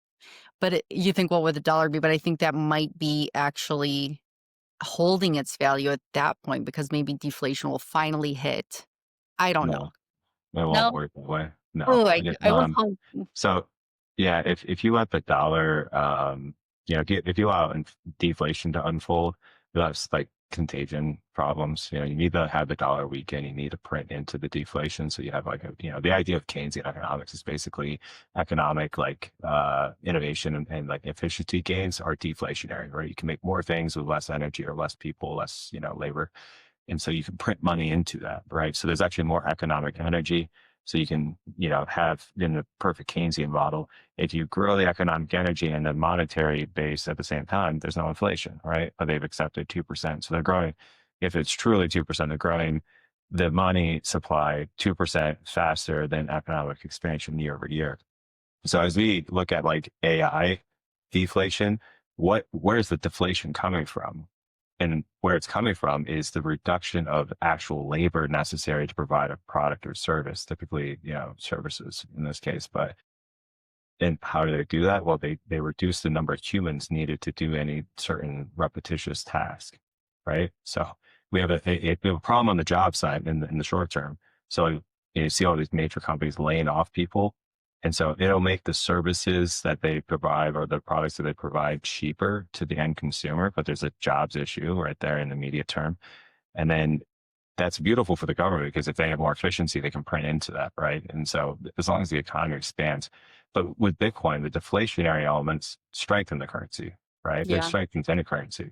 But you think, what would the dollar be? But I think that might be actually holding its value at that point because maybe deflation will finally hit. I don't know. No. It won't No? work that way. No. Oh, I was Um, hoping. so yeah, if you let the dollar, if you allow deflation to unfold, that's like contagion problems. You need to have the dollar weaken. You need to print into the deflation. So you have like the idea of Keynesian economics is basically economic like innovation and like efficiency gains are deflationary, right? You can make more things with less energy or less people, less, labor. And so you can print money into that, right? So there's actually more economic energy. So you can, have in the perfect Keynesian model, if you grow the economic energy and the monetary base at the same time, there's no inflation, right? But they've accepted 2%. So they're growing. If it's truly 2%, they're growing the money supply 2% faster than economic expansion year over year. So as we look at like AI deflation, where's the deflation coming from? And where it's coming from is the reduction of actual labor necessary to provide a product or service, typically, services in this case. But and how do they do that? Well, they reduce the number of humans needed to do any certain repetitious task, right? So we have a problem on the job side in the short term. So you see all these major companies laying off people. And so it'll make the services that they provide or the products that they provide cheaper to the end consumer, but there's a jobs issue right there in the immediate term. And then that's beautiful for the government because if they have more efficiency, they can print into that, right? And so as long as the economy expands, but with Bitcoin, the deflationary elements strengthen the currency, right? It Yeah. strengthens any currency.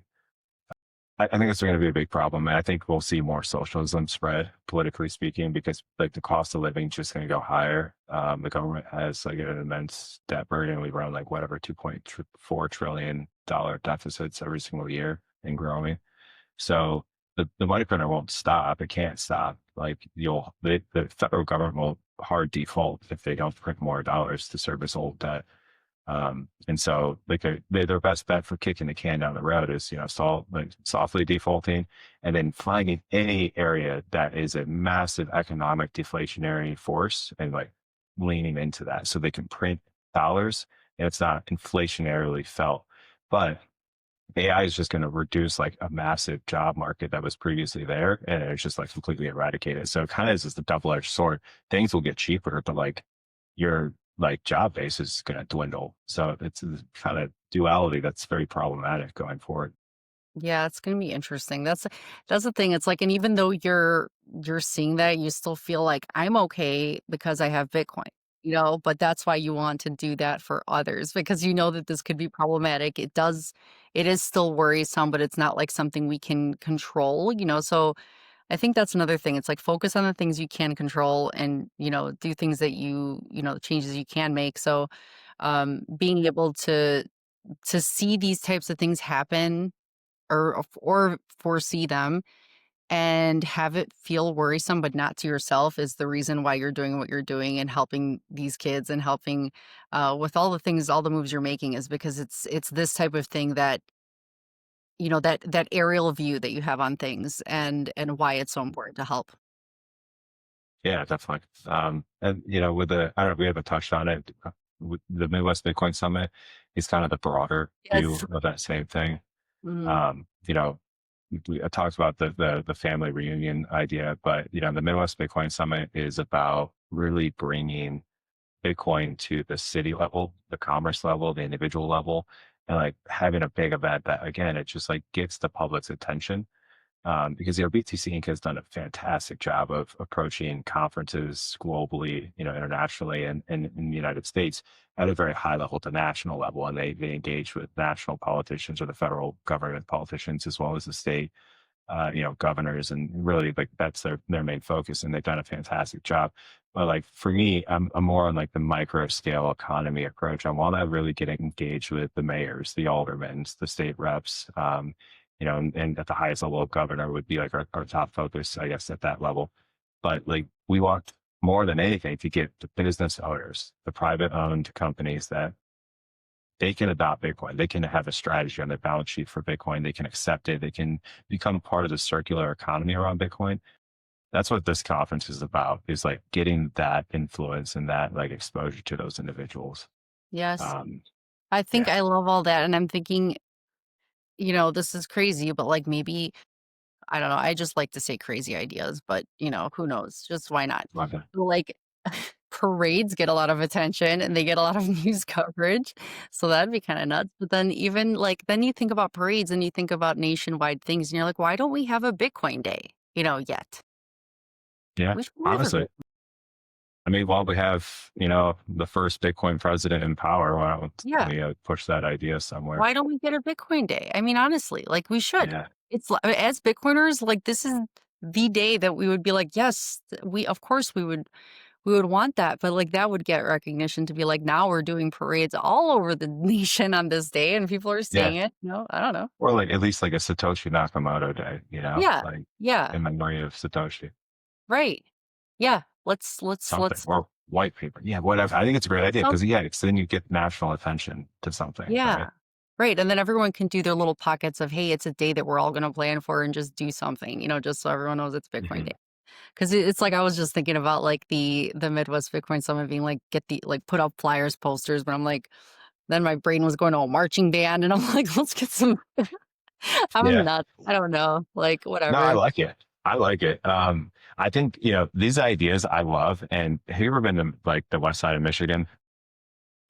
I think it's going to be a big problem. And I think we'll see more socialism spread, politically speaking, because like the cost of living is just going to go higher. The government has like an immense debt burden. We run like whatever $2.4 trillion deficits every single year and growing. So the money printer won't stop. It can't stop. Like the federal government will hard default if they don't print more dollars to service old debt. And so their best bet for kicking the can down the road is, softly defaulting and then finding any area that is a massive economic deflationary force and like leaning into that so they can print dollars and it's not inflationarily felt. But AI is just going to reduce like a massive job market that was previously there, and it's just like completely eradicated. So it kind of is just a double-edged sword. Things will get cheaper, but like your like job base is going to dwindle. So it's this kind of duality that's very problematic going forward. Yeah, it's gonna be interesting. That's the thing. It's like, and even though you're seeing that, you still feel like I'm okay because I have Bitcoin, but that's why you want to do that for others because you know that this could be problematic. It is still worrisome, but it's not like something we can control. So I think that's another thing. It's like focus on the things you can control and, do things that changes you can make. So being able to see these types of things happen or foresee them and have it feel worrisome, but not to yourself is the reason why you're doing what you're doing and helping these kids and helping with all the things, all the moves you're making is because it's this type of thing that that aerial view that you have on things and why it's so important to help. Yeah, definitely. And with the, I don't know if we haven't touched on it, with the Midwest Bitcoin Summit is kind of the broader Yes. view of that same thing. Hmm. You know, I talked about the family reunion idea, but the Midwest Bitcoin Summit is about really bringing Bitcoin to the city level, the commerce level, the individual level, and like having a big event that again, it just like gets the public's attention. Because BTC Inc. has done a fantastic job of approaching conferences globally, internationally, and in the United States at a very high level to national level, and they engage with national politicians or the federal government politicians as well as the state governors, and really like that's their main focus, and they've done a fantastic job. But like for me, I'm more on like the micro scale economy approach. I want to really get engaged with the mayors, the aldermen, the state reps, and at the highest level of governor would be like our top focus, I guess, at that level. But like we want more than anything to get the business owners, the private owned companies that they can adopt Bitcoin. They can have a strategy on their balance sheet for Bitcoin. They can accept it. They can become part of the circular economy around Bitcoin. That's what this conference is about, is like getting that influence and that like exposure to those individuals. Yes. Um, I think yeah. I love all that. And I'm thinking, this is crazy, but like maybe I don't know, I just like to say crazy ideas, but, who knows? Just why not? Okay. Like, parades get a lot of attention and they get a lot of news coverage, so that'd be kinda nuts, but then even, like then you think about parades and you think about nationwide things, and you're like, "Why don't we have a Bitcoin day?" Yet. Yeah. We should have a Honestly, Bit I mean, while we have, the first Bitcoin president in power, why don't Yeah. we push that idea somewhere? Why don't we get a Bitcoin day? I mean, honestly, like, we should. Yeah. It's li as Bitcoiners, like, this is the day that we would be like, "Yes, we of course, we would want that," but, like, that would get recognition to be like, now we're doing parades all over the nation on this day, and people are Yeah. seeing it, I don't know. Or like at least like a Satoshi Nakamoto day, Yeah. like Yeah. in memory of Satoshi. Right. Yeah. Let's Something or white paper. Yeah, whatever. I think it's a great idea some because yeah, it's then you get national attention to something, yeah. right? Right, and then everyone can do their little pockets of, "Hey, it's a day that we're all gonna plan for and just do something," just so everyone knows it's Bitcoin Hmm. Day. 'Cause it's like I was just thinking about, like, the Midwest Bitcoin Summit being like, get the like, put up flyers, posters, but I'm like then my brain was going to a marching band, and I'm like, "Let's get some." I'm Yeah. nuts. I don't know, like, No, I whatever. like it. I like it. I think these ideas I love. And have you ever been to like the west side of Michigan,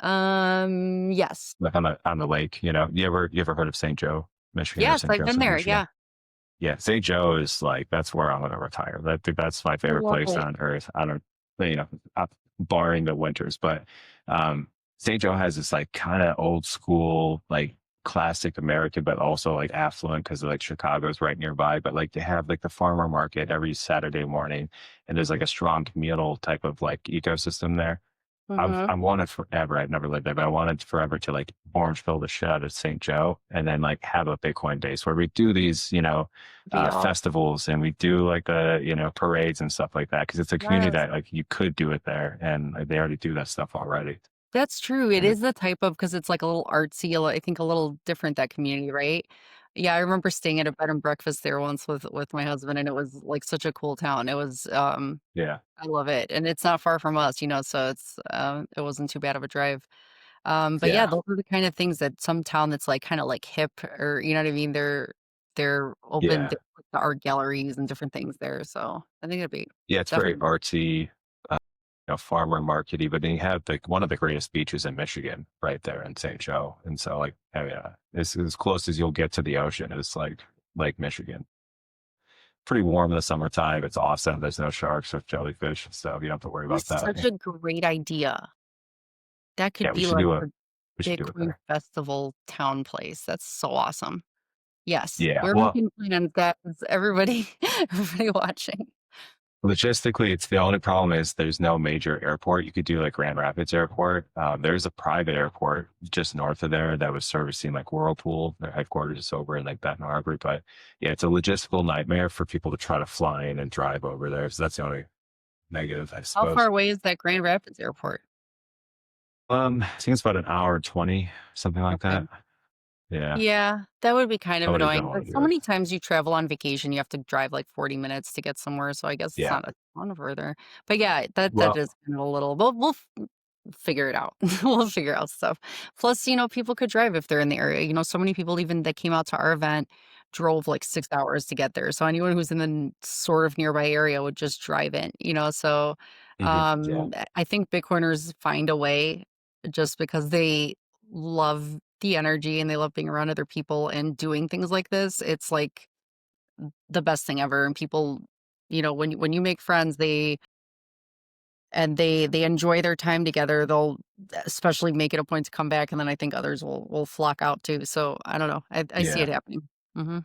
Yes. like on the lake? You ever heard of St. Joe, Michigan, or Yes, St. I've been Joseph, there, Michigan? yeah. Yeah, St. Joe is like that's where I'm gonna retire. That's my I favorite love place it. on earth. I don't, uh, barring the winters, but St. Joe has this like kind of old school, like classic American, but also like affluent because like Chicago's right nearby. But like they have like the farmer market every Saturday morning, and there's like a strong communal type of like ecosystem there. Mhm. I wanted forever. I've never lived there, but I wanted forever to like orange fill the shit out of St. Joe and then like have a Bitcoin days where we do these, Be all festivals, and we do like the, parades and stuff like that. Cause it's a community yes. that like you could do it there, and like, they already do that stuff already. That's true, it And it, is the type of because it's, like, a little artsy, I think a little different, that community, right? Yeah, I remember staying at a bed and breakfast there once with my husband, and it was, like, such a cool town. It was, yeah. I love it, and it's not far from us, so it wasn't too bad of a drive. But yeah, Yeah. those are the kind of things that some town that's like kind of like hip or you know what I mean? They're open Yeah. to art galleries and different things there. So I think it'd be Yeah. It's very definitely artsy, farmer markety, but then you have like one of the greatest beaches in Michigan right there in St. Joe. And so like, oh yeah, it's as close as you'll get to the ocean. It's like Lake Michigan. Pretty warm in the summertime. It's awesome. There's no sharks or jellyfish, so you don't have to worry about that's that. such a great idea. That Yeah, could be like the we should do it Bitcoin there. festival town place. That's so awesome. Yes, Yeah. we're Well, making plans, guys. Everybody, everybody watching. logistically, it's the only problem is there's no major airport. You could do like Grand Rapids Airport. There's a private airport just north of there that was servicing like Whirlpool. Their headquarters is over in like Benton Harbor. But yeah, it's a logistical nightmare for people to try to fly in and drive over there. So that's the only negative, I How far suppose. away is that Grand Rapids airport? I think it's about an hour and 20, something like Okay. that. Yeah. Yeah, that would be kind of Nobody doesn't annoying, want but to so do it. many times you travel on vacation, you have to drive like 40 minutes to get somewhere, so I guess it's Yeah. not a ton further. But yeah, that Well, is kind of a little we'll figure it out. We'll figure out stuff. Plus, people could drive if they're in the area. So many people even that came out to our event drove like 6 hours to get there. So anyone who's in the sort of nearby area would just drive in. So yeah. I think Bitcoiners find a way just because they love the energy and they love being around other people and doing things like this. It's like the best thing ever. And people, when you make friends, they enjoy their time together. They'll especially make it a point to come back, and then I think others will flock out too. So I don't know. I see it Yeah. happening. Hmm.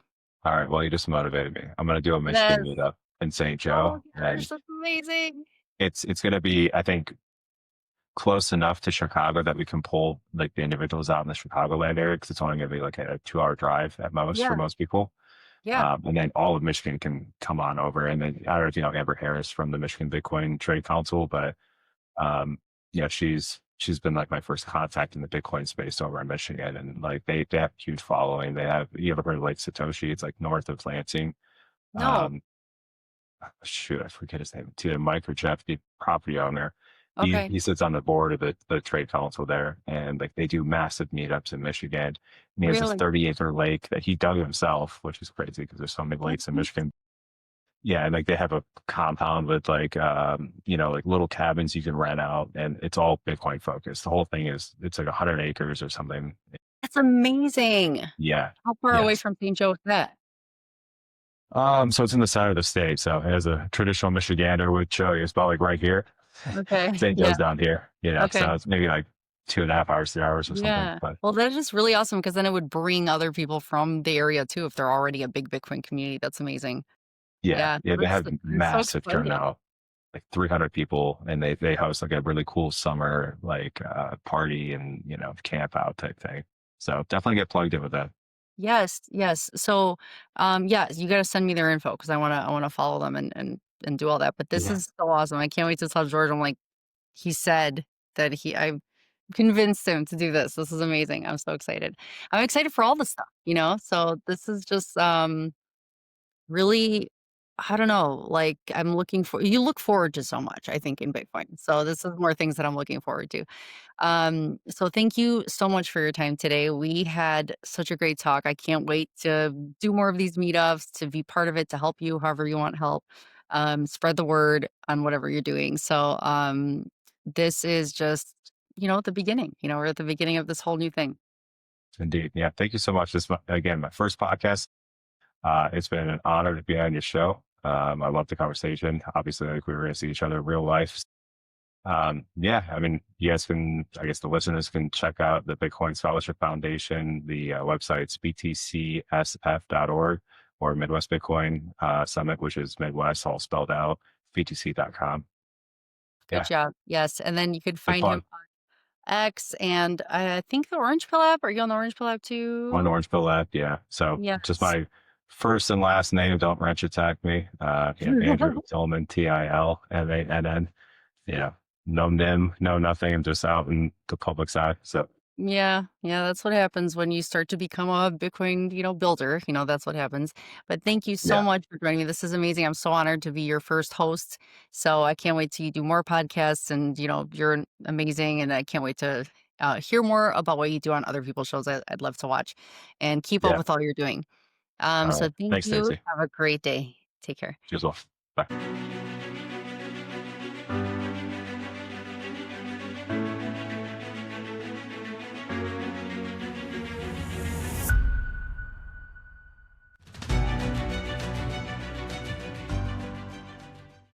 All right. Well, you just motivated me. I'm going to do a Michigan Yes. meetup in St. Oh Joe, and gosh, that's amazing. it's going to be, I think, close enough to Chicago that we can pull like the individuals out in the Chicagoland area because it's only going to be like a 2 hour drive at most for Yeah. most people. Yeah. And then all of Michigan can come on over. And then I don't know if you know Amber Harris from the Michigan Bitcoin Trade Council, but um, yeah, she's been like my first contact in the Bitcoin space over in Michigan, and like they have a huge following. They have you ever heard of Lake Satoshi? It's like north of Lansing. No. Um, shoot, I forget his name. It's either Mike or Jeff, the property owner. Okay. He sits on the board of the trade council there, and like they do massive meetups in Michigan. And he has this Really? 30-acre lake that he dug himself, which is crazy because there's so many That's lakes in neat. Michigan. Yeah, and like they have a compound with like like little cabins you can rent out, and it's all Bitcoin focused. The whole thing is it's like 100 acres or something. That's amazing. Yeah. How far away Yes. from St. Joe is that? So it's in the center of the state. So as a traditional Michigander would show you, it's about like right here. Okay. St. Yeah. Joe's down here, Okay. so it's maybe like 2.5 hours, 3 hours or something. Yeah. But Well, that is really awesome because then it would bring other people from the area too if they're already a big Bitcoin community. That's amazing. yeah, Yeah. yeah, they have That's so massive exciting. turnout, like 300 people, and they host like a really cool summer like party and camp out type thing. So definitely get plugged in with that. Yes, yes. So, yeah, you gotta send me their info because I wanna follow them and do all that. But this Yeah, is so awesome. I can't wait to tell George. I'm like, he said that I convinced him to do this. This is amazing. I'm so excited. I'm excited for all the stuff. So this is just really, I don't know, like you look forward to so much, I think, in Bitcoin. So this is more things that I'm looking forward to. So thank you so much for your time today. We had such a great talk. I can't wait to do more of these meetups, to be part of it, to help you however you want help. Spread the word on whatever you're doing. So this is just, the beginning. We're at the beginning of this whole new thing. indeed. Yeah, thank you so much. Again, my first podcast. It's been an honor to be on your show. I love the conversation. Obviously, like we were going to see each other in real life. Yeah, I mean, you guys I guess the listeners can check out the Bitcoin Scholarship Foundation. The website's btcsf.org or Midwest Bitcoin Summit, which is Midwest, all spelled out, btc.com. Good Yeah, job. Yes. And then you could been find him fun. on X and I think the Orange Pill app. Are you on the Orange Pill app One too? Orange Pill app. Yeah. So just Yes. my first and last name. Don't wrench attack me. Andrew Tillman, Tilmann. Yeah. No NIM, no nothing. I'm just out in the public side. So Yeah, yeah, that's what happens when you start to become a Bitcoin, builder. That's what happens. But thank you so yeah. much for joining me. This is amazing. I'm so honored to be your first host. So I can't wait to do more podcasts and, you're amazing and I can't wait to hear more about what you do on other people's shows. I'd love to watch, and keep up Yeah. with all you're doing. All So right. thank Thanks, you. Stacy. Have a great day. Take care. You as well. Bye.